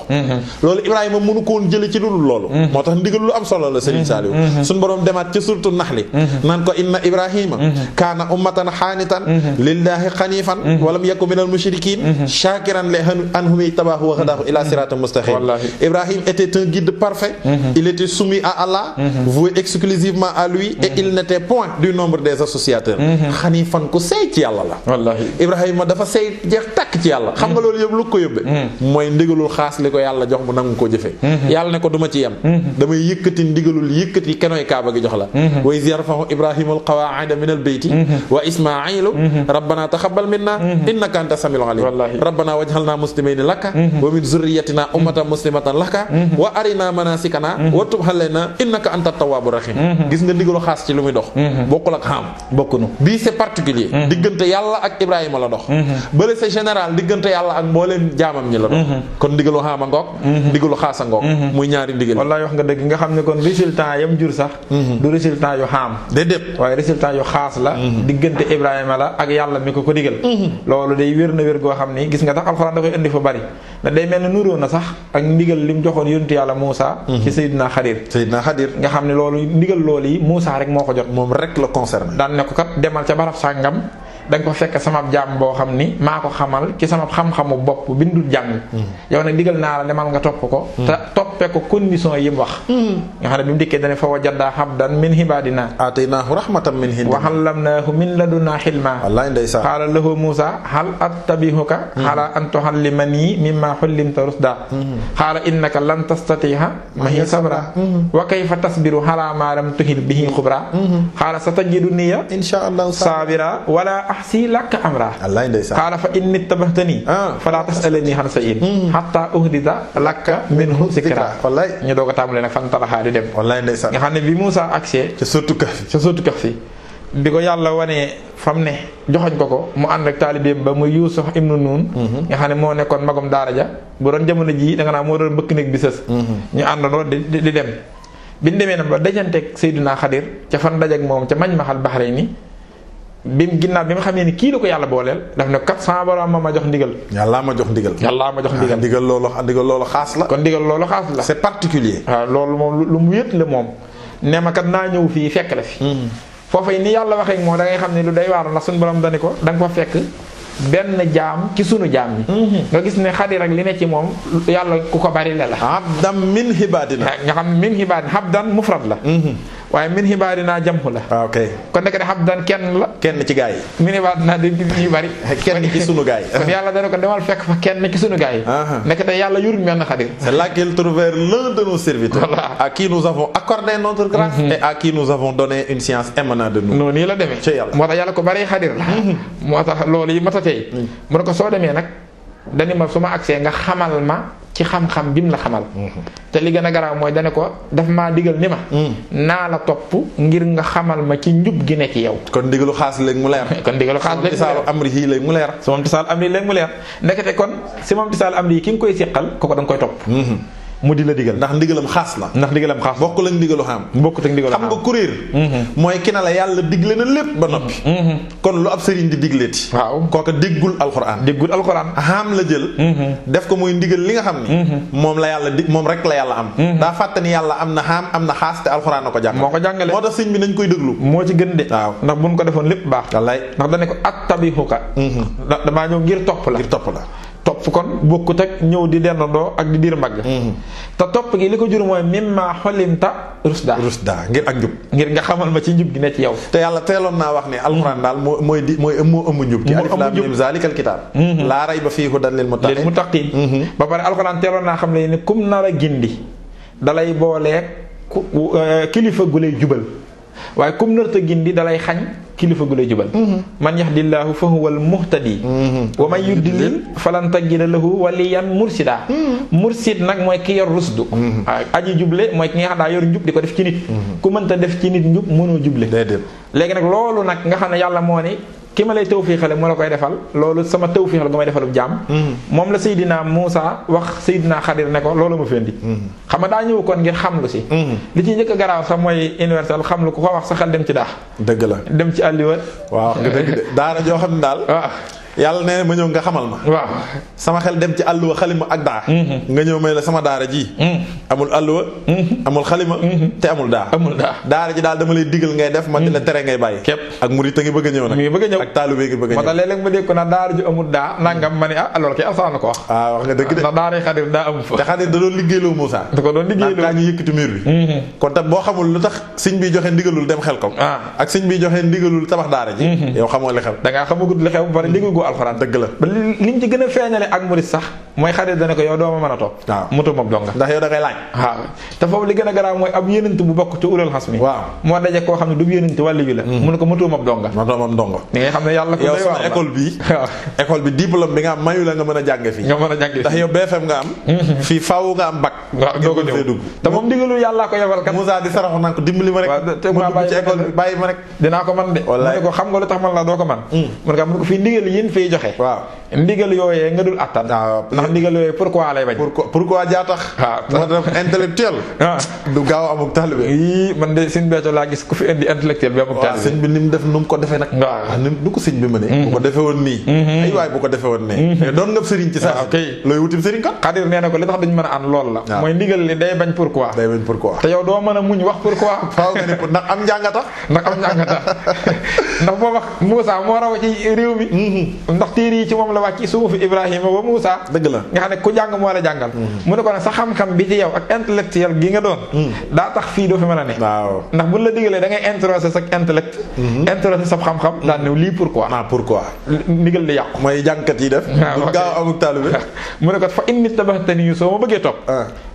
loolu Ibrahima mënu ko woon jële ci lu dul loolu. moo tax ndigal lu am solo la Serigne Saliou. suñu borom demaat ci suratu Naxli. naan ko inna Ibrahima kaana ummatan xaanitan lillahi xanifan walam yakun minal mushrikin shakiran li anhumi tabaahu wa hadaahu ila siratin mustaqim. Ibrahim était un guide parfait. Il était soumis à Allah, voué exclusivement à lui, et il n'était point du nombre des associateurs. xanifan ku seey ci yàlla la. Ibrahima dafa seey jeex tàkk ci yàlla. xam nga loolu yëpp lu ko yóbbee. mooy ndigalul xaas li ko yàlla jox mu nangu ko jëfe. yàlla ne ko duma ci yem. damay yëkkati ndigalul yëkkati kenoy kaaba gi jox la. wa iz yarfa'u Ibrahima al-qawaa'ida min al-bayti wa Ismaa'ilu rabbana taqabbal minna innaka anta samiul alim. rabbana waj'alna muslimayni laka wa min zurriyyatina ummatan muslimatan laka wa arina manasikana wa tub alayna innaka anta tawwabur rahim. gis nga ndigalu xaas ci lu muy dox. bokkul ak xam bokkunu bii c'est particulier. diggante yàlla ak Ibrahima la dox. bële c'est général diggante yàlla ak mbooleem jaamam ñi la dox. kon ndigalu xaama ngoog. ndigalu xaasa ngoog. muy ñaari ndigal. wallaay wax nga dëgg nga xam ne kon résultat yam jur sax. du résultat yu xaam. déedéet waaye résultat yu xaas la. diggante Ibrahima la ak yàlla mi ko digal. loolu day wér na wér goo xam ni gis nga tax alxuraan da koy indi fa bari. da day mel ne nuróo na sax ak ndigal lim joxoon yonent yàlla Muusa. ci Seydina Xadir. nga xam ne loolu ndigal loolu yi Muusa rek moo ko jot. moom rek la concerné. daan ne ko kat demal ca barab sàngam da nga ko fekk sama jaam boo xam ni maa ko xamal ci sama xam-xamu bopp bindul jàng yow nag digal naa la demal nga topp ko te toppee ko condition yi mu wax nga xam ne bi mu dikkee dane fa wajada abdan min ibadina ataynaahu rahmatan min indina wa allamnaahu min ladunna hilma wallaay ndeysaan qaala lahu Muusa hal attabi'uka ala an tu'allimani mimma hullimta rushda qaala innaka lan tastati'a ma'iya sabra wa kayfa tasbiru ala ma lam tuhit bihi khubra qaala satajiduni insha Allah sabira wala ahsi laka amra wallaay ndeysaan qaala fa in ittabahtani fala tas'alni an shay'in hatta uhditha laka minhu zikra wallaay ñu doog a tàmbalee nag fan talaxaa di dem wallaay ndeysaan nga xam ne bi Muusa agsee ca sotu Kahfi bi ko yàlla wanee fam ne joxoñ ko mu ànd ak taalibeem ba muy Yuusuf ibnu Nuun nga xam ne moo nekkoon magum daara ja bu doon jamono jii da nga naa moo doon bëkk néeg bi sës ñu àndandoo di dem biñ demee nag ba dajanteeg Seydina Xadir ca fan dajak moom ca Majmahal Bahrayni ginnaaw bi nga xamee ni kii la ko yàlla booleel daf ne kat sama borom ma jox ndigal yàllaa ma jox ndigal ndigal loolu xaas la kon ndigal loolu xaas la c'est particulier waaw loolu moom lu mu wét la moom ne ma kat naa ñëw fii fekk la fi foofa yi ni yàlla waxee moom da ngay xam ne lu day waar ndax suñu borom dani ko da nga fa fekk benn jaam ci sunu jaam yi nga gis ne Xadir ak li ne ci moom yàlla ku ko bari la abdan min ibadina nga xam ne min ibadina abdan mufrad la waaye min ibadina jamhu la ok kon nekk de abdan kenn ci gaa yi min ibadina di ñu bari kenn ci sunu gaa yi kon yàlla dana ko demal fekk fa kenn ci sunu gaa yi nekk de yàlla yurul mel na Xadir c'est là qu'ils trouvèrent l'un de nos serviteurs à qui nous avons accordé notre grâce et à qui nous avons donné une science émanant de nous noonu nii la demee moo tax yàlla ko bari Xadir la moo tax loolu yi mata tey mu ne ko soo demee nag dani ma su ma agsee nga xamal ma ci xam-xam bi mu la xamal te li gën a garaaw mooy dane ko daf maa digal ni ma naa la topp ngir nga xamal ma ci njub gi ne ci yow kon ndigalu xaas léegi mu leer kon ndigalu xaas léegi tisaalu amri yi léegi mu leer si moom tisaalu amri yi léegi mu leer ndekete kon si moom tisaalu amri yi ki nga koy siqal kooku da nga koy topp mu di la digal ndax ndigalam xaas la bokkul ak ndigalu xam xam nga kuréer mooy ki na la yàlla digle na lépp ba noppi kon lu ab sëriñ di digleeti waaw kooka déggul alxuraan xam la jël def ko muy ndigal li nga xam ni moom la yàlla moom rek la yàlla am daa fàtte ni yàlla am na xam am na xaas te alxuraan na ko jàngale moo tax sëñ bi nañ koy déglu moo ci gën de waaw ndax buñ ko defoon lépp baax wallaay ndax dane ko attabihuka damaa ñëw ngir topp la topp kon bokkut ak ñëw di dendandoo ak di diir mbagg te topp gi li ko jur mooy mimma xolimta rusda ngir ak njub ngir nga xamal ma ci njub gi ne ci yow te yàlla teeloon naa wax ne alxuraan daal moo ëmb njub ci alif laam miim zaalikal kitaab laa rayba fiihi hudan lil muttaqiin ba pare alxuraan teeloon naa xam ne ni kum nar a gindi dalay booleeg kilifa gu lay jubal waaye kum narta gindi dalay xañ kilifa gu lay jubal man yahdillaahu fa huwal muhtadi wa man yudlil falan tajida lahu waliyan mursida mursid nag mooy ki yor rusdu aji juble mooy ki nga xam daa yor njub di ko def ci nit ku mënta def ci nit njub mënoo juble léegi nag loolu nag nga xam ne yàlla moo ni ki ma lay tawfiixale mu la koy defal loolu sama tawfiix la gu may defalub jaam moom la Seydina Muusa wax Seydina Xadir ne ko loolu ma fendi xam nga daa ñëw kon ngir xamlu si li ci njëkk a garaaw sax mooy universel xamlu ku ko wax sa xel dem ci daax dëgg la dem ci àlliwa waaw nga dëgg de daara joo xam ne daal waaw yàlla nee ma ñëw nga xamal ma waaw sama xel dem ci àlluwa xalima ak daa nga ñëw may la sama daara ji amul àlluwa amul xalima te amul daa daara ji daal dama lay digal ngay def ma di la tere ngay bàyyi képp ak murit a ngi bëgg a ñëw nag ak taalibe ngi bëgg a ñëw moo tax léeg-léeg ma dégg ko nag daara ju amul daa nangam ma ne alors que alxuraan na ko wax waaw wax nga dëgg de ndax daara Xadir daa amul fa te Xadir da doon liggéeyloo Muusa da ko doon liggéeyloo kaa ñu yëkkati mur bi kon tam boo xamul lu tax sëñ bi joxe ndigalul dem xel ko ak sëñ bi joxe ndigalul tabax daara ji yow xamoo li xew da ngaa xamagut li xew ba pare déggu ko alxuraan dëgg la liñ ci gën a feeñale ak murit sax mooy Xadir dana ko yow doo ma mën a topp waaw mutu moom donga ndax yow da ngay laaj waaw te foofu li gën a garaaw mooy ab yénant bu bokk ci ulul xas mi waaw moo daje koo xam ne du yénant wàllu yu la mu ne ko mutu moom donga ni ngay xam ne yàlla ko yow sama école bi diplôme bi nga am mayu la nga mën a jànge fii ndax yow BFM nga am fii faaw nga am bac waaw doo ko ñëw dugg te moom digalu yàllaa ko yebal kat Moussa di saraxu naan ko dimbali ma rek te ma dugg ci école bi bàyyi ma rek dinaa ko man de mu ne ko xam nga lu tax man la doo ko man mu ne ko fii ndigal yéen fiy joxe waaw ndigal yooyee nga dul attan. ndax ndigal yooyee pourquoi lay bañ. pourquoi jaa tax. moo tax intellectuel. du gaaw amuk taalibe. yii man de sëñ Béthio laa gis ku fi indi intellectuel bi amuk taalibe. sëñ bi ni mu def nu mu ko defee nag. waaw nu ko sëñ bi mënee. bu ko defee woon nii. ay waay bu ko defee woon nii. mais doon nga sëriñ ci sax. looy wutim sëriñ kat. Xadir nee na ko li tax duñ mën a ànd lool la. mooy ndigal li day bañ pourquoi. day bañ pourquoi. te yow doo mën a muñ wax pourquoi. faaw nga ne ndax am njàngata. ndax boo wax Moussa moo raw ci réew mi. ndax téere yi ci moom la wàcc suufu Ibrahima ba Moussa. dëgg la nga xam ne ku jàng moo la jàngal. mu ne ko nag sa xam-xam bi ci yow ak intellectuel gi nga doon. daa tax fii doo fi mën a ne. waaw ndax buñ la digalee da ngay introsé sa intellect. introsé sa xam-xam daan ne lii pourquoi. pourquoi. ndigal li yàqu. mooy jàngkat yi def. waaw gaaw amuk taalibe. mu ne ko fa inni tabaxtani soo ma bëggee topp.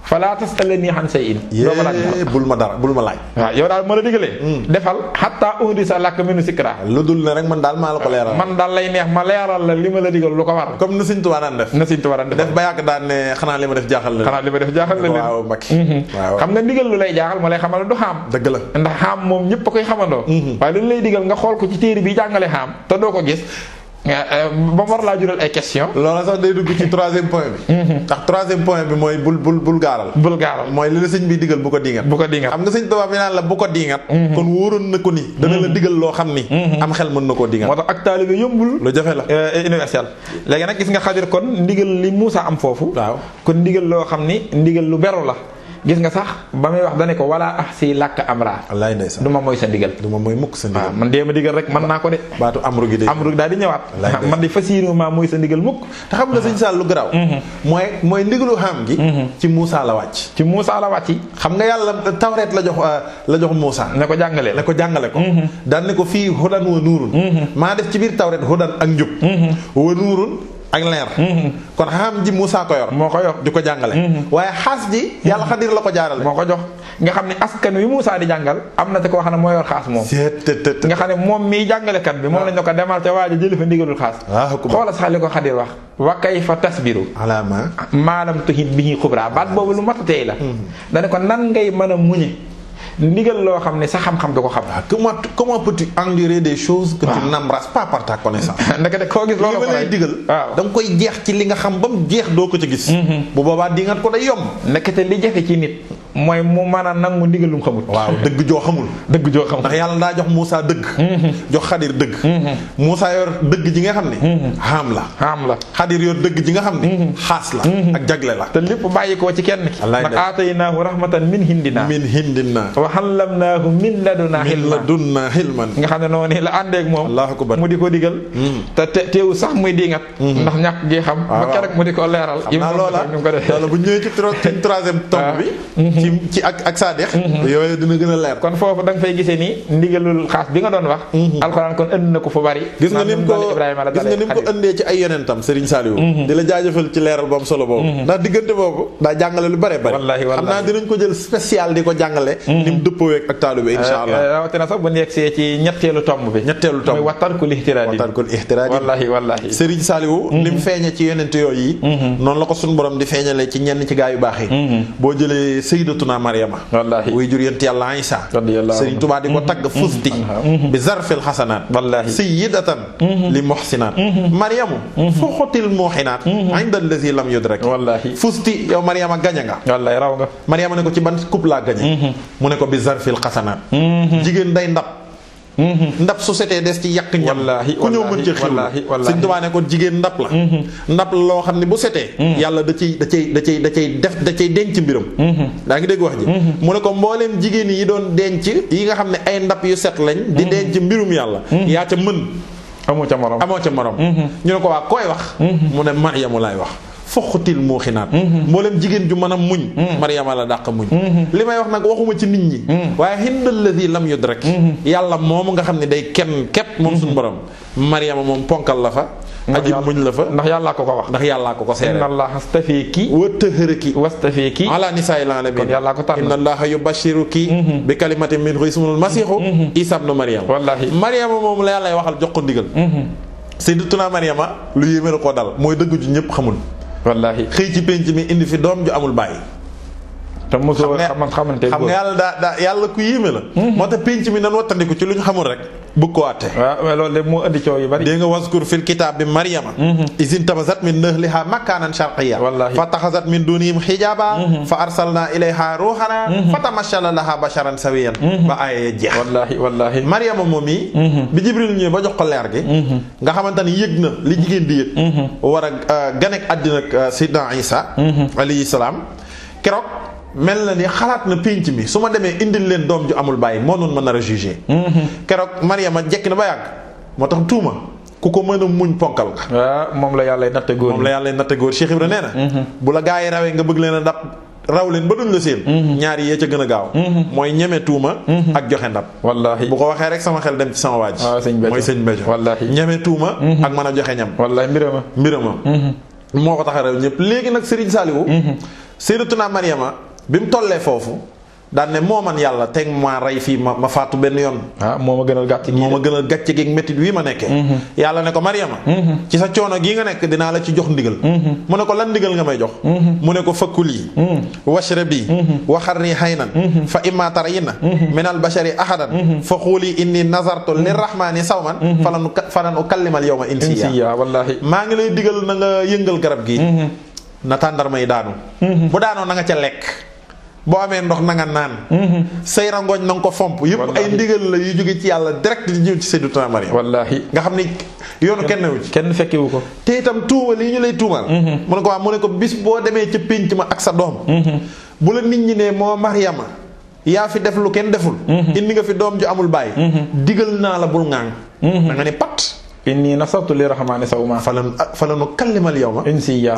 fala tasalni an shay'in. doo ma laaj bul ma dara bul ma laaj. waaw yow daal ma la digalee. defal hatta uhdisa laka minhu zikra. lu dul ne rek man daal maa la ko leeral. man daal lay neex ma leeral la li ma la digal lu ko war. comme na Sëñ Tuubaa daan def. na Sëñ Tuubaa daan def ba yàgg daan ne xanaa li ma def jaaxal la. xanaa li ma def jaaxal la leen. waaw Mbacke. waaw xam nga ndigal lu lay jaaxal ma lay xamal du xaam. dëgg la ndax xaam moom ñëpp a koy xamandoo. waaye lu lay digal nga xool ko ci téere bi jàngale xaam te doo ko gis. ba war laa jural ay question loolu sax day dugg ci troisième point bi. ndax troisième point bi mooy bul gaaral. bul gaaral mooy li la sëñ bi digal bu ko diingat. bu ko diingat xam nga sëñ Tuubaa bi naan la bu ko diingat. kon wóoroon na ko ni. dana la digal loo xam ni. am xel mën na koo diingat. moo tax ak taalibe yombul. lu jafe la universel. léegi nag gis nga Xadir kon ndigal li Muusaa am foofu. waaw kon ndigal loo xam ni ndigal lu beru la. gis nga sax ba muy wax dane ko wala ahsi làkk amra. wallaay ndeysaan du ma mooy sa ndigal. du ma mooy mukk sa ndigal. waaw man dee ma digal rek mën naa ko de. baatu amru gi de. amru daal di ñëwaat. man di fas yéene maa mooy sa ndigal mukk. te xam nga sëñ Sall lu garaaw. mooy ndigalu xam gi. ci Moussa la wàcc. ci Moussa la wàcc. xam nga yàlla tawreet la jox Moussa. ne ko jàngale la ko jàngale ko. daan ne ko fii hudan wa nuurun. maa def ci biir tawreet hudan ak njub. wa nuurun ak leer. kon xam ji Moussa ko yor. moo ko yor di ko jàngale. waaye xaas ji yàlla Xadir la ko jaarale. moo ko jox nga xam ne askan wi Moussa di jàngal am na te koo xam ne moo yor xaas moom. nga xam ne moom miy jàngalekat bi moom lañ ko demal ca waaja jëli fa ndigalul xaas. xoola sax li ko Xadir wax. wa kayfa tasbiru. ala maalam tuhit bihi xubra baat boobu lu mat a tey la. dane ko nan ngay mën a muñe ndigal loo xam ne sa xam-xam du ko xam. comment peux-tu endurer des choses que tu n'embrasses pas par ta connaissance. ndekete koo gis loolu ko lay digal. waaw da nga koy jeex ci li nga xam ba mu jeex doo ko ci gis. bu boobaa di nga ko day yomb. ndekete li jafe ci nit. mooy mu mën a nangu ndigalum xamul. waaw dëgg joo xamul. dëgg joo xamul ndax yàlla daa jox Moussa dëgg. jox Xadir dëgg. Moussa yor dëgg ji nga xam ne. xaam la. Xadir yor dëgg ji nga xam ne. xaas la. ak jagle la. te lépp bàyyi ko ci kenn ki. ndax aataynaahu rahmatan min hindina. wa allamnaahu min ladunaa hilman. nga xam ne noonu la àndeek moom. mu di ko digal. te teewu sax muy diingat. ndax ñàkk gi xam. ba keroog mu di ko leeral. loolu bu ñëwee ci troisième tombe bi. ci ak Saadix. yooyu dina gën a leer. kon foofu da nga fay gisee ni ndigalul xaas bi nga doon wax. alxuraan kon ënd na ko fu bari. gis nga ni mu ko ëndee ci ay yonentam Serigne Saliou. di la jaajëfal ci leeral bu am solo boobu. ndax diggante boobu daa jàngale lu bare bari. wallaahi xam naa dinañ ko jël spécial di ko jàngale. ni mu dëppoo ak taalibe insha Allah. rawatina sax bu neegsee ci ñetteelu tomb bi. mooy wattarkul ihtiraadi. wallaahi Serigne Saliou. ni mu feeñee ci yonent yooyu. noonu la ko suñu borom di feeñalee ci ñenn ci gaa yu baax yi. boo jëlee sayyidatuna Maryama. wallaahi wuy jur yonent Yàlla Isa. Serigne Touba di ko tagg fusti. bi zarfil xasanaat. wallaahi sayyidatan li muhsinaat. Maryamu. fuxutil muhinaat. inda allazi lam yudrak. wallaahi fusti yow Maryama gañe nga. wallaahi raw nga. Maryama ne ko ci ban coupe laa gañe. mu ne ko bi zarfil xasanaat. jigéen day ndab su setee des ci yàq ñam. ku ñëw mën ci xew. Sëñ Tuubaa ne ko jigéen ndab la. ndab loo xam ne bu setee. yàlla da cay denc mbiram. daa ngi dégg wax ji. mu ne ko mbooleem jigéen yi doon denc yi nga xam ne ay ndab yu set lañ. di denc mbirum yàlla. yaa ca mën. amoo ca morom. ñu ne ko waa koy wax. mu ne Maryamu laay wax. foxutil muuxinaat. mboolem jigéen ju mën a muñ. Maryama la dàq muñ. li may wax nag waxuma ci nit ñi. waaye hindal ladhi lam yudrak. yàlla moomu nga xam ne day kenn képp moom suñu borom. Maryama moom ponkal la fa. aji muñ la fa ndax yàllaa ko wax. ndax yàllaa ko seere. inna allaha astafeeki wa tahharaki wastafeeki ala nisaa'il aalamiin. kon yàllaa ko tànn. inna allaha yubashiruki bi kalimatin minhu ismuhul masiixu Isaa ibnu Maryam. wallaahi Maryama moom la yàllay waxal jox ko ndigal. sayyidatuna Maryama lu yéeme la ko dal mooy dëgg ju ñëpp xamul. wallaahi xëy ci penc mi indi fi doom ju amul bàyyi. te mosoo xamante xam nga yàlla daa yàlla ku yéeme la. moo tax pénc mi nan wattandiku ci lu ñu xamul rek bëgg ko àtte. waaw mais loolu de moo indi coow yu bari. dégg nga waskur fil kitaab bi Maryama. izin tabazat min ahliha makaanan sharqiyya. wallaahi fa taxazat min dunihim hijaaba. fa arsalna ilayha ruuhana. fa tamassala laha basharan sawiyyan. ba aaya jeex. wallaahi. Maryama moom yi. bi Jibril ñëwee ba jox ko leer gi. nga xamante ni yëg na li jigéen di yëg. war a ganek àddina ak Seydina Isa. alayhi salaam keroog. mel na ni xalaat na pénc mi su ma demee indil leen doom ju amul bàyyi moo noonu ma nar a jugé. keroog Maryama jekk na ba yàgg moo tax tuuma ku ko mën a muñ ponkal nga. waaw moom la yàlla natte góor. moom la yàlla natte góor Cheikh Ibra nee na. bu la gaa yi rawee nga bëgg leen a dab raw leen ba duñ la seen. ñaari yee ca gën a gaaw. mooy ñeme tuuma. ak joxe ndab. wallaahi bu ko waxee rek sama xel dem ci sama waaj. waaw sëñ Béthio mooy sëñ Béthio. wallaahi ñeme tuuma. ak mën a joxe ñam. wallaahi mbirama. moo ko tax a rew ñëpp léegi nag Serigne Saliou. Sayyidatuna Maryama bi mu tollee foofu daan ne moo man yàlla teg ma rey fii ma faatu benn yoon. moo ma gënal gàcce gi moo ma gënal gàcce gi métit wii ma nekkee. yàlla ne ko Maryama. ci sa coono gii nga nekk dinaa la ci jox ndigal. mu ne ko lan ndigal nga may jox. mu ne ko fakuli. washrabi. waxarni haynan. fa imma tarayna. minal bashari ahadan. fa xuuli inni nazartu lirrahmani sawman. falan ukallimal yawma insiya. wallaahi. maa ngi lay digal na nga yëngal garab gi. na tàndarma yi daanu. bu daanoo na nga ca lekk. boo amee ndox na nga naan. say rangooñ na nga ko fomp. yëpp ay ndigal la yu jóge ci yàlla direct di ñëw ci Sayyidatuna Maryam. wallaahi nga xam ni yoonu kenn newu ci. kenn fekkewu ko. te itam tuuma lii ñu lay tuumal. mu ne ko waaw mu ne ko bis boo demee ca pénc ma ak sa doom. bu la nit ñi ne moo Maryama yaa fi def lu kenn deful. indi nga fi doom ju amul bàyyi. digal naa la bul ŋaang. da nga ne pat. inni nasabtu li rahmaani sawma falanu kallimal yawma insiya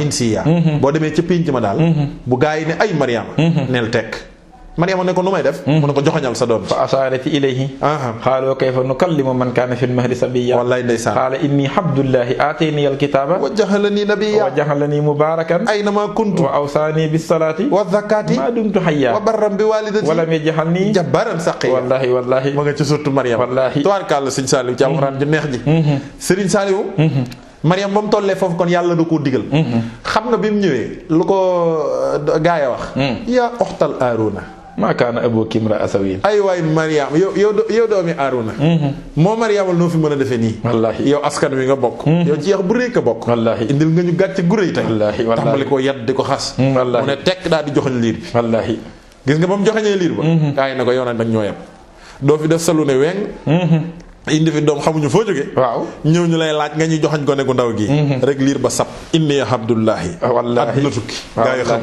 boo demee ca pénc ma daal bu gaa yi ne ay Maryama neel tekk Maryama ne ko nu may def mu ne ko joxoñal sa doom fa asharat ilayhi qaalu kayfa nukallimu man kaana fil mahdi sabiyya wallaay ndeysaan qaala inni abdullahi aatani alkitaaba wa jaxalani nabiyya wa jaxalani mubarakan aynama kuntu wa awsaani bis salaati wa zakati ma dumtu hayya wa barran bi walidati wa lam yaj'alni jabbaran saqiyya wallahi ma nga ci surtout Maryama wallahi tubaarkàlla Sëriñ Saliou ci alxuraan ju neex ji Sëriñ Saliou Maryam ba mu tollee foofu kon yàlla da koo digal. xam nga bi mu ñëwee lu ko gaay a wax. yaa oxtal Aaruna. maa kaana abuki imra'a sawiin. ay waay Maryam yow doomi Aaruna. moo Maryamal noo fi mën a defee nii. wallaahi yow askan wi nga bokk. yow ci yax bu rëy ka bokk. wallaahi indil nga ñu gàcce gu rëy tey. wallaahi tàmbali ko yat di ko xas. wallaahi mu ne tekk daal di joxoñ liir bi. wallaahi gis nga ba mu joxoñee liir ba. gaay na ko yow nag dañ ñoo yem. doo fi def salu ne weng. indi fi doom xamuñu foo jóge waaw ñëw ñu lay laaj nga ñuy joxañ gone gu ndaw gi rek liir ba sab inni abdullahi wallaahi àdduna tukki gaa yi xam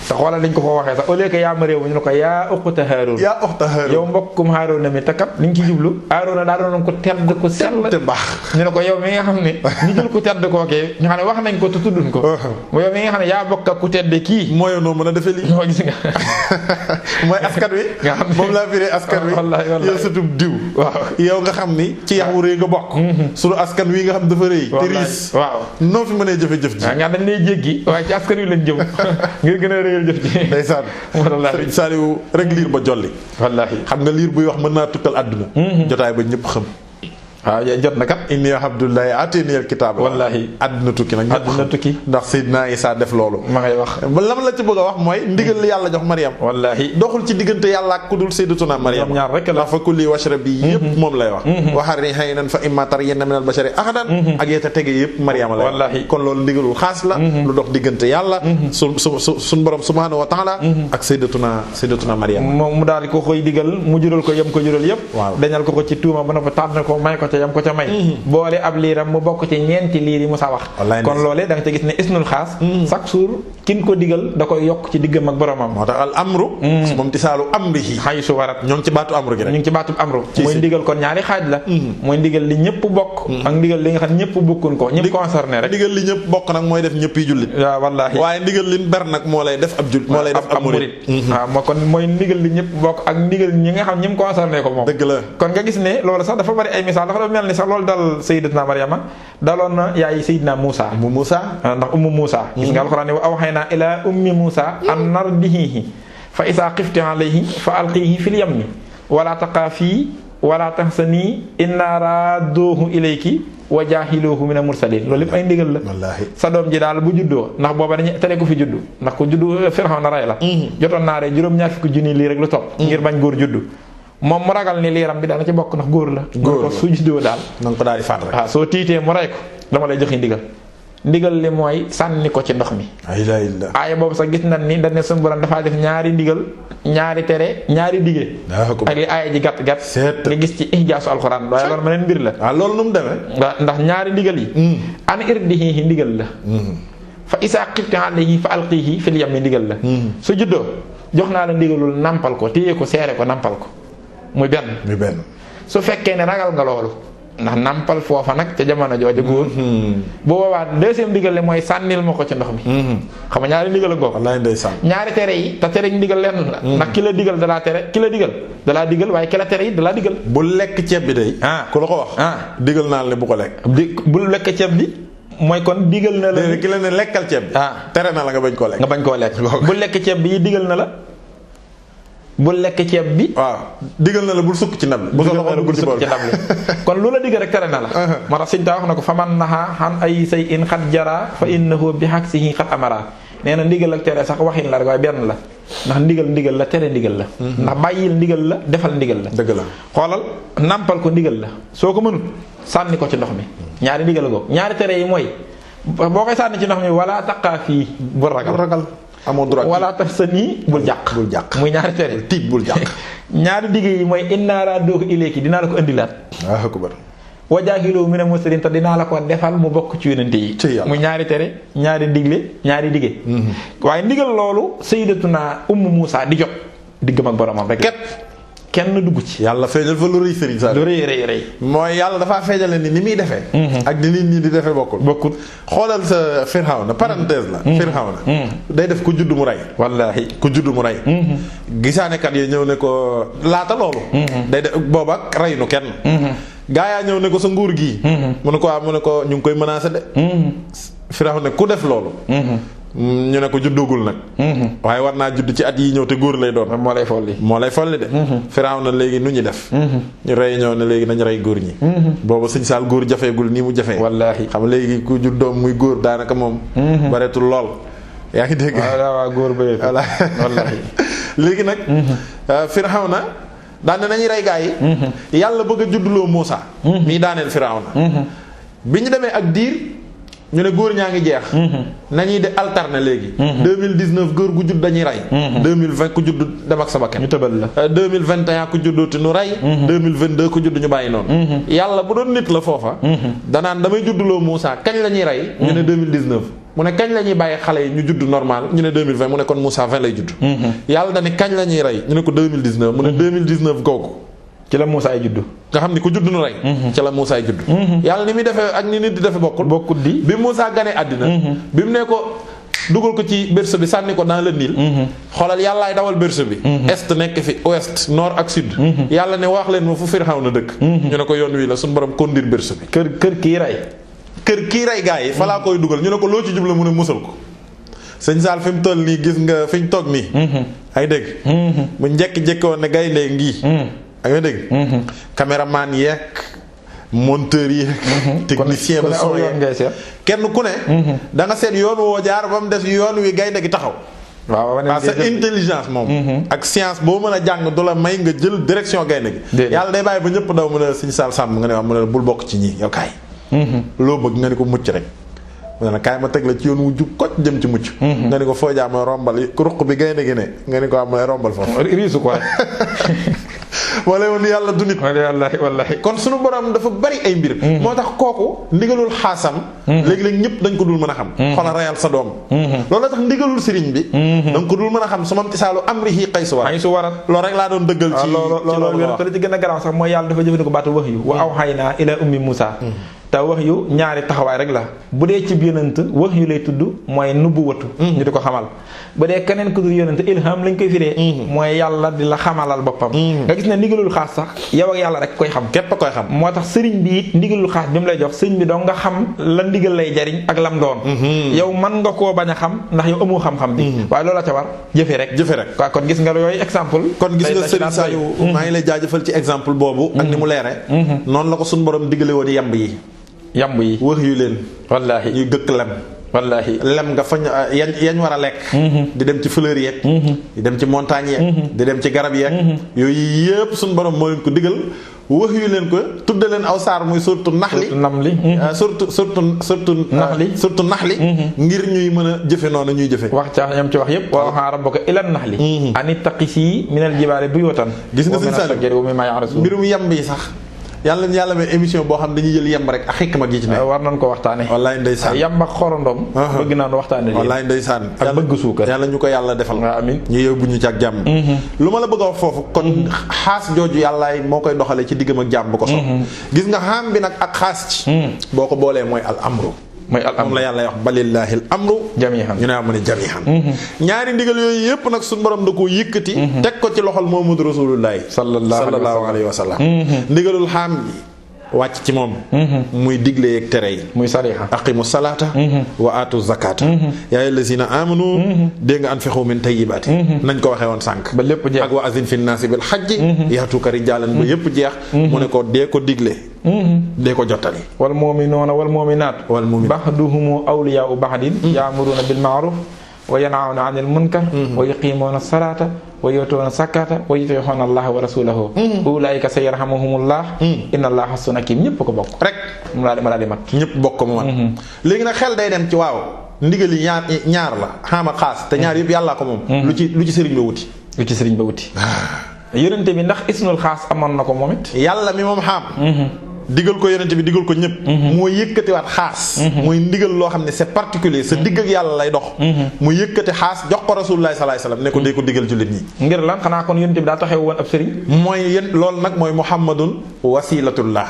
te xoolal dañ ko ko waxee sax au lieu que yaa ma réew ñu ne ko yaa uxta Haarun yow mbokkum Haarun mi te kat liñ ci jublu Haarun daa doon ko tedd ko sell te baax ñu ne ko yow mi nga xam ne ñu jël ku tedd kookee ñu xam ne wax nañ ko te tudduñ ko yow mi nga xam ne yaa bokk ak ku tedd kii mooy noo mën a defee lii gis nga mooy askan wi nga xam ne moom laa firee askan wi yow surtout diw waaw yow nga xam ni ci yax wu rëy nga bokk sunu askan wi nga xam dafa rëy te riis waaw noo fi mënee jëfe-jëf ji nga dañ lay jéggi waaye ci askan wi lañ jëm ngir gën a réyal jëf ji ndeysaan Sëriñ Saliou rek liir ba jolli wallaahi xam nga liir buy wax mën naa tukkal àdduna jotaay ba ñëpp xam waaw jot na kat inni abdullahi atini alkitaaba wallaahi àdduna tukki nag àdduna tukki ndax Seydina Isa def loolu ma ngay wax lam la ci bëgg a wax mooy ndigal li yàlla jox Maryam wallaahi doxul ci diggante yàlla ak ku dul Sayyidatuna Maryam ñoom ñaar rek la ndax fa kulli washrabi yëpp moom lay wax waxari haynan fa imma tarayyanna min al-bashari ahadan ak yeta tege yëpp Maryam lay wallaahi kon loolu ndigalul xaas la lu dox diggante yàlla suñ borom subhanahu wa ta'ala ak Sayyidatuna Maryam moom mu daal di ko koy digal mu jural ko yem ko jural yëpp dañal ko ci tuuma ba na fa tànn ko may ko ca yem ko ca may boole ab liiram mu bokk ci ñeenti liir yi mu sa wax kon loolee da nga ca gis ne isnul xaas chaque jour kin ko digal da koy yokk ci diggam ak boromam moo tax al amru moom tisaalu amrihi xay su warat ñoo ngi ci baatu amru gi rek ñu ngi ci baatu amru mooy ndigal kon ñaari xaaj la mooy ndigal li ñëpp bokk ak ndigal li nga xam ñëpp bokkun ko ñëpp concerné rek ndigal li ñëpp bokk nag mooy def ñëpp yi jullit waaw wallaahi waaye ndigal li ber nag moo lay def ab jullit moo lay def ab murit waaw moo kon mooy ndigal li ñëpp bokk ak ndigal ñi nga xam ñi concerné ko moom dëgg la kon nga gis ne loolu sax dafa bari ay misaal dafa mel ni sax loolu dal Sayyidatuna Maryama daloon na yaay Sayyidina Muusa ndax ummu Muusa gis nga alxuraan ne wa awhaynaa ilaa ummi Muusa an ardi'ihi fa izaa xifti alayhi fa alqiihi fil yammi wala taqaafii wala tahzani inna radduhu ilayki wa jaahiluhu mina mursalin loolu lépp ay ndigal la. wallaahi sa doom ji daal bu juddoo ndax booba dañuy tere ko fi juddu ndax ko juddu Firawna rey la. jotoon naa rey juróom-ñaar fukki junni lii rek lu topp. ngir bañ góor juddu. moom mu ragal ni liiram bi dana ci bokk ndax góor la. góor la su juddoo daal. na nga ko daal di faat rek. waaw soo tiitee mu rey ko dama lay joxe ndigal li mooy sànni ko ci ndox mi. aaya boobu sax gis nañ ni dañ ne suñu borom dafaa def ñaari ndigal ñaari tere ñaari dige. ak li aaya ji gàtt gàtt. nga gis ci ihjaasu alxuraan waaye loolu meneen mbir la. waaw loolu nu mu demee. waaw ndax ñaari ndigal yi. an irdihi ndigal la. fa isaa xifti alayhi fa alqihi fil yammi ndigal la. su juddoo jox naa la ndigalul nampal ko téye ko seere ko nampal ko muy benn. su fekkee ne ragal nga loolu. ndax nampal foofa nag ca jamono jooju góor. bu boobaa deuxième ndigal li mooy sànnil ma ko ci ndox mi. xam nga ñaari ndigal a ngoog. wallaay ndeysaan. ñaari tere yi te tere ndigal lenn la. ndax ki la digal dalaa tere ki la digal dalaa digal waaye ki la tere yi dalaa digal. bu lekk ceeb bi day. ku la ko wax. digal naa la ne bu ko lekk. bu lekk ceeb bi. mooy kon digal na la. ki la ne lekkal ceeb bi. tere na la nga bañ koo lekk. bu lekk ceeb bi digal na la. bul lekk ceeb bi. waaw digal na la bul sukk ci ndab li. bul sukk ci ndab li kon lu la digal rek tere na la. moo tax Sëñ Tuubaa wax na ko fa man naha an ay say in xat jara fa innahu bi haksihi xat amara nee na ndigal ak tere sax waxin la rek waaye benn la ndax ndigal la tere ndigal la. ndax bàyyil ndigal la defal ndigal la. dëgg la xoolal nampal ko ndigal la soo ko mënut sànni ko ci ndox mi ñaari ndigal la ko ñaari tere yi mooy boo koy sànni ci ndox mi wala taqaa fii bul ragal. amoo droit wala tax sa nii bul jàq. muy ñaari tere tiit bul jàq. ñaari digg yi mooy inna radduhu ilayki dinaa la ko indilaat. waaw akbar. wa jaahiluhu mina mursalin te dinaa la ko defal mu bokk ci yonente yi. muy ñaari tere ñaari digle ñaari dige. waaye ndigal loolu sayyidatuna Ummu Muusa di jot diggam ak boromam rek. kenn dugg ci. yàlla feeñal fa lu rëy sëriñ sa. lu rëy. mooy yàlla dafaa feeñale ni muy defee. ak ni nit ñi di defee bokkul. xoolal sa Firawna parenthèse la. Firawna day def ku judd mu rey. wallaahi ku judd mu rey. gisaanekat yi ñëw ne ko laata loolu. day def booba rey nu kenn. gaa yaa ñëw ne ko sa nguur gii. mu ne ko ñu ngi koy menacé de. Firawna ku def loolu. ñu ne ko juddugul nag. waaye war naa judd ci at yi ñëw te góor lay doon. moo lay folli de. Firawna léegi nu ñu def. ñu rey ñëw ne léegi nañ rey góor ñi. boobu sëñ Saal góor jafeegul nii mu jafee. wallaahi xam léegi ku juddoom muy góor daanaka moom. bareetul lool. yaa ngi dégg. waaw góor bëri. wallaahi léegi nag. Firawna daan nañuy rey gaa yi. yàlla bëgg a judduloo Muusa. mii daaneel Firawna. bi ñu demee ak diir. ñu ne góor ñaa ngi jeex. nañuy de alterner léegi. 2019 góor gu judd dañuy rey. 2020 ku judd dem ak sa bakkan. ñu tëbal la. 2021 ku judduti nu rey. 2022 ku judd ñu bàyyi noonu. yàlla bu doon nit la foofa. danaan damay judduloo Moussa kañ la ñuy rey. ñu ne 2019. mu ne kañ la ñuy bàyyi xale yi ñu judd normal ñu ne 2020 mu ne kon Moussa 20 lay judd. yàlla dani kañ la ñuy rey ñu ne ko 2019 mu ne 2019 googu. ci la Moussa ay juddu. nga xam ni ku judd nu rey. ci la Moussa ay juddu. yàlla ni muy defee ak ni nit di defee bokkul di. bi Moussa ganee àddina. bi mu ne ko dugal ko ci berceau bi sànni ko dans le Nil. xoolal yàllaay dawal berceau bi. est nekk fi ouest nord ak sud. yàlla ne wax leen ma fu Firawna dëkk. ñu ne ko yoon wii la suñu borom conduire berceau bi. kër kii rey gaa yi fa laa koy dugal ñu ne ko loo ci jublu mu ne musal ko. sëñ Saal fi mu toll nii gis nga fi ñu toog nii. ay dégg. mu njëkk woon ne gaynde ngii. ak nga dégg. caméraman yeeg monteur yeeg. technicien de son yeeg kenn ku ne. da nga seet yoon woo jaar ba mu des yoon wi gaynde gi taxaw. waaw parce que intelligence moom. ak science boo mën a jàng du la may nga jël direction gaynde gi. yàlla day bàyyi ba ñëpp daw mën a Sëñ Saal sàmm nga ne waaw mu ne bul bokk ci ñii yow kaay. loo bëgg nga ne ko mucc rek. mu ne kaay ma teg la ci yoon wu jub kocc jëm ci mucc. nga ne ko foo jaar ma rombal ruq bi gaynde gi ne nga ne ko am ma rombal foofu. riisu ko rek. wala woon yàlla du nit. wallaahi kon sunu borom dafa bari ay mbir. moo tax kooku ndigalul xaasam. léegi-léegi ñëpp dañ ko dul mën a xam. xoolal reyal sa doom. loolu la tax ndigalul sëriñ bi. dañ ko dul mën a xam su ma tisaalu amrihi qaysu warat. loolu rek laa doon dëggal ci loolu ci gën a garaaw sax mooy yàlla dafa jëfandikoo baatu wahyu wa awhaynaa ilaa ummi Muusaa te wax yu ñaari taxawaay rek la bu dee ci yonent wax yu lay tudd mooy nubbu watu ñu di ko xamal bu dee keneen ku dul yonent ilham lañ koy firee mooy yàlla di la xamalal boppam nga gis ne ndigalul xaas sax yow ak yàlla rek koy xam képp koy xam moo tax sëriñ bi it ndigalul xaas bi mu lay jox sëriñ bi doo nga xam la ndigal lay jariñ ak lam doon yow man nga koo bañ a xam ndax yow amoo xam-xam bi waaye loola ca war jëfe rek waaw kon gis nga yooyu exemple kon gis nga sëriñ Saliou maa ngi lay jaajëfal ci exemple boobu ak ni mu leere noonu la ko suñu borom digale woon yamb yi wax yu leen wallaahi ñuy gëkk lem wallaahi lem nga fañ yañ war a lekk di dem ci fleur yeeg di dem ci montagne yeeg di dem ci garab yeeg yooyu yëpp suñu borom moo leen ko digal wax yu leen ko tudde leen aw saar muy surtout naxli surtout naxli ngir ñuy mën a jëfe noonu ñuy jëfe wax ca ñam ci wax yëpp wa waxaa rabbuka ilan naxli ani taqisi minal jibaali buyutan gis nga sëñ Saliou mbirum yamb yi sax yàlla may émission boo xam dañuy jël yemb rek ak xikma gi ci ne war nañ ko waxtaane wallaay ndeysaan yemb ak xorondom bëgg naa waxtaane wallaay ndeysaan ak bëgg suukar yàlla ñu ko yàlla defal amiin ñu yóbbu ñu ci ak jàmm lu ma la bëgg a wax foofu kon xaas jooju yàllaay moo koy doxale ci diggam ak jàmm bu ko sox gis nga xam bi nag ak xaas ci boo ko boolee mooy al amru mooy al amru moom la yàlla wax balillaahi al amru jamihan ñu ne amu ne jamihan ñaari ndigal yooyu yëpp nag suñu borom da koo yëkkati teg ko ci loxol Muhammadu Rasulullaahi sallallahu alayhi wa sallam ndigalul xaam bi wàcc ci moom muy digle yeeg tere yi muy sariha aqimu salaata wa aatu zakata yaa ayyuhallazina amanu dégg nga anfiqu min tayyibaati nañ ko waxee woon sànq ba lépp jeex ak wa azin fi naasi bil hajji yaatuka rijaalan ba yépp jeex mu ne ko dee ko digle dee ko jottali wal mu'minuuna wal mu'minaat ba'duhum awliyaa'u ba'din ya'muruuna bil ma'ruuf wa yanhawna 'anil munkar wa yuqiimuuna salaata wa yu'tuuna zakata wa yuti'uuna allaha wa rasulahu ulaa'ika sayarhamuhumullah inna allaha hasun hakim ñëpp ko bokk rek mu laa di mat ñëpp bokk ko mu mat léegi nag xel day dem ci waaw ndigal yi ñaar la xaama xaas te ñaar yëpp yàllaa ko moom lu ci sëriñ ba wuti yonente bi ndax isnul xaas amoon na ko moom it yàlla mi moom xaam digal ko yonente bi digal ko ñëpp moo yëkkatiwaat xaas mooy ndigal loo xam ne c'est particulier sa digg ak yàlla lay dox mu yëkkati xaas jox ko rasulullah sallallahu alayhi wasallam ne ko dee ko digal jullit ñi ngir lan xanaa kon yonente bi daa taxew woon ab sëriñ mooy loolu nag mooy muhammadun wasilatullah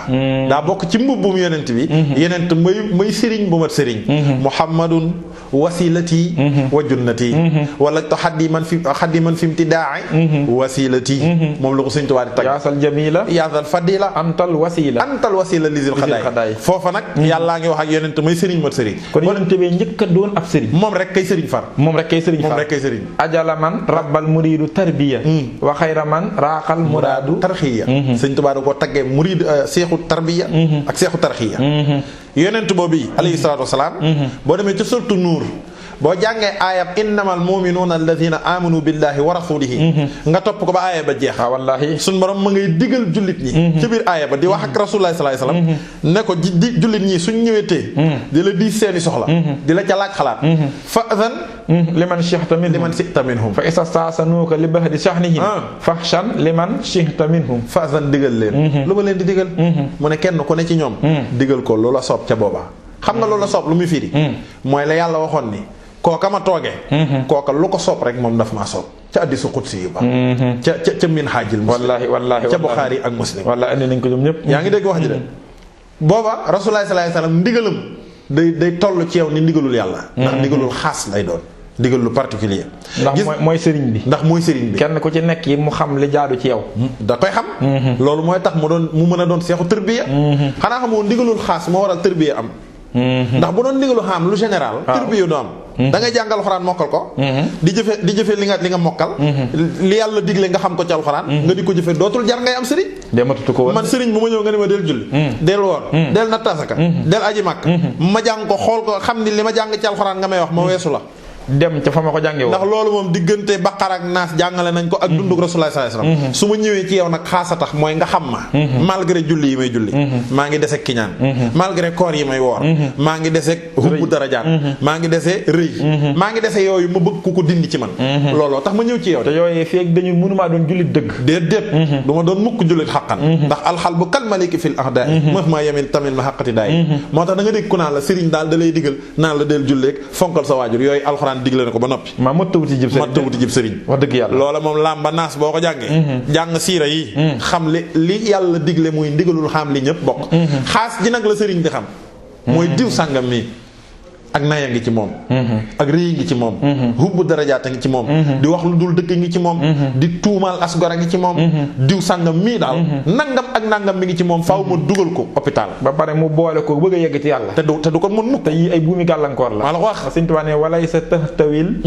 daa bokk ci mbubbum yonente bi yonent may sëriñ bu mat sëriñ muhammadun wasilati wa junnati wala to xaddi man fi imtidaai wasilati moom la ko Sëriñ Tuubaa di tagg yaasal jamila yaasal fadila antal wasila lisil xadaay foofa nag yàllaa ngi wax ak yonent may sëriñ mat sëriñ kon yonent bi njëkk a doon ab sëriñ moom rek kay sëriñ far ajala man rabbal muridu tarbiya wa xayra man raaqal muraadu tarxiya Sëriñ Tuubaa da ko taggee murid seexu tarbiya ak seexu tarxiya yonent boobu alayhi salaatu wasalaam boo demee ci suratu nuur boo jàngee aayab innamal mu'minuuna alladhina amanu billahi wa rasulihi nga topp ko ba aaya ba jeex wallahi suñ borom ma ngay digal jullit ñi ci biir aaya ba di wax ak rasulullah sallallahu alayhi wasallam ne ko jullit ñi suñ ñëwetee di la diis seeni soxla di la ca laaj xalaat fa'zan liman shi'ta minhum fa isa sta'sanuka li bahdi shahnihim fahshan liman shi'ta minhum fa'zan digal leen lu ma leen di digal mu ne kenn ku ne ci ñoom digal ko loola soob ca booba xam nga loola soob lu muy firi mooy la yàlla waxoon ni kooka ma toogee kooka lu ko soob rek moom daf maa soob ca hadiisu qudsi yi ba ca minhaajil muslim wallahi ca Buxaari ak Muslim wallahi andi nañ ko ñoom ñëpp yaa ngi dégg wax ji de booba Rasulullah sallallahu alayhi wasallam ndigalam day toll ci yow ni ndigalul yàlla ndax ndigalul xaas lay doon ndigal lu particulier ndax mooy sëriñ bi kenn ku ci nekk yi mu xam li jaadu ci yow da koy xam loolu mooy tax mu mën a doon seexu tërbiya xanaa xamoo ndigalul xaas moo waral tërbiya am ndax bu doon ndigalu xam lu général tërbiya du am da ngay jàngal alxuraan mokkal ko di jëfe li nga mokkal li yàlla digle nga xam ko ci alxuraan nga di ko jëfe dootul jar ngay am sëriñ man sëriñ bu ma ñëw nga ne ma del julli del woor del natt asaka del aji màkk ma jàng ko xool ko xam ni li ma jàng ci alxuraan nga may wax ma weesu la dem ca fa ma ko jàngee woon ndax loolu moom diggante Baqara ak Naas jàngale nañ ko ak dunduk Rasulullah sallallahu alayhi wasallam su ma ñëwee ci yow nag xaasa tax mooy nga xam ma malgré julli yi may julli maa ngi deseg kiñaan malgré koor yi may woor maa ngi deseg hubbu darajaat maa ngi dese rëy maa ngi dese yooyu ma bëgg ku ko dindi ci man looloo tax ma ñëw ci yow te yooyu fii ak dañu mënumaa doon jullit dëgg déedéet du ma doon mukk jullit xaqan ndax alxal bu kal maliki fil ahdaay maf maa yemin tamit ma xaqati daay moo tax da nga dégg ku naan la sëriñ daal da lay digal naan la del julleeg fonkal sa waajur yooyu alxuraan digle na ko ba noppi. maa mëttawuti jib sëriñ wax dëgg yàlla loola moom làmba naas boo ko jàngee. jàng siira yi. xam li yàlla digle muy ndigalul xam li ñëpp bokk. xaas ji nag la sëriñ di xam. mooy diw sàngam mi. ak naya ngi ci moom. ak rëy ngi ci moom. hubbu darajaata ngi ci moom. di wax lu dul dëgg ngi ci moom. di tuumaal asgora ngi ci moom. diw sàngam mii daal. nangam ak nangam mi ngi ci moom faaw ma dugal ko hôpital. ba pare mu boole ko bëgg a yegg ci yàlla. te du ko mën mukk. te yii ay buumi gàllankoor la. maa la ko wax Sëñ Tuubaa ne walay sa taxtawil.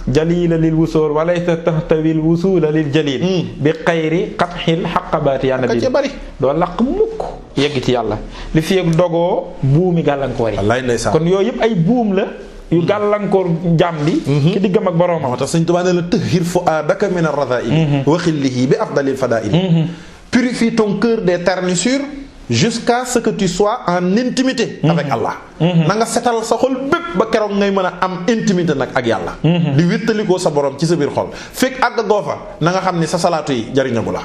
jalila lil wusool walay sa taxtawil wusuula lil jalil. bi xayri xatxil xaqabaati yaa nabi. doo laq mukk yegg ci yàlla li fi ak dogoo buumi gàllankoor yi. wallaay ndeysaan kon yooyu yëpp ay buum la yu gàllankoor jaam bi. ci diggam ak boroomam. moo tax Sëñ Tuubaa ne la tahhir fu'aadaka min ar-radhaa'il wa xillihi bi afdalil fadaa'il. Purifie ton cœur des ternissures jusqu'à ce que tu sois en intimité avec Allah. na nga setal sa xol bépp ba keroog ngay mën a am intimité nag ak yàlla. di wéttalikoo sa borom ci sa biir xol fekk àgg goo fa na nga xam ni sa salaatu yi jariñagu la.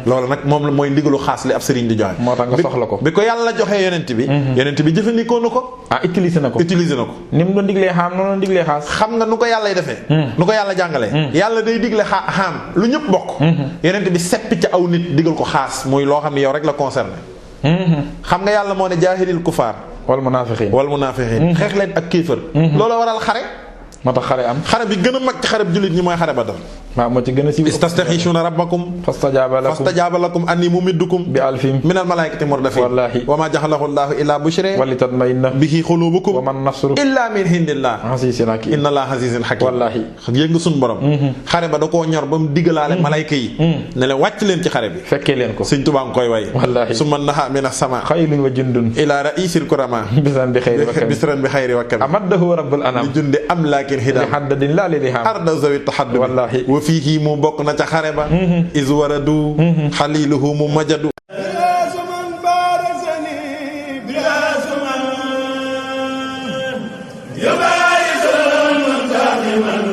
loolu nag moom la mooy ndigalu xaas li ab sëriñ di joxe. moo tax nga soxla ko bi ko yàlla joxee yonent bi. yonent bi jëfandikoo na ko. utiliser na ko. ni mu doon diglee xaam noonu doon diglee xaas. xam nga nu ko yàlla defee. nu ko yàlla jàngalee. yàlla day digle xaam lu ñëpp bokk. yonent bi seppi ca aw nit digal ko xaas muy loo xam ne yow rek la concerné. xam nga yàlla moo ne jaahilil kufaar wal munaafiqiin xeex leen ak kéefër. loolu waral xare. moo tax xare am. xare bi gën a mag ci xare bi jullit ñi mooy xare Badar. waaw moo ci gën a siiw. istastaxiisuuna rabbakum fastajaaba lakum anni mumiddukum bi alfin minal malaa'ikati murdafiin. wallaahi wa maa ja'alahu llaahu illaa bushraa wa litatma'inna bihi quluubukum wa man nasru illaa min indillaah aziizun hakiim. inna llaaha aziizun hakiim. wallaahi yëg nga suñu borom. xare ba da koo ñor ba mu digalaale malayka yi. ne leen wàcc leen ci xare bi. fekkee leen ko. Sëñ Tuubaa nga koy way. wallaahi summa nahaa mina samaa xaylun wa jundun ilaa ra'iisil kuramaa bisran bi xayri wa kam amaddahu rabbul anaam li jundi amlaakin hidaam haddadin laa li lihaam arda zawi tahaddum. wallaahi wa fiihi mu bokk na ca xare ba. iz waradu xaliluhu mu majadu. يبارز المنتقم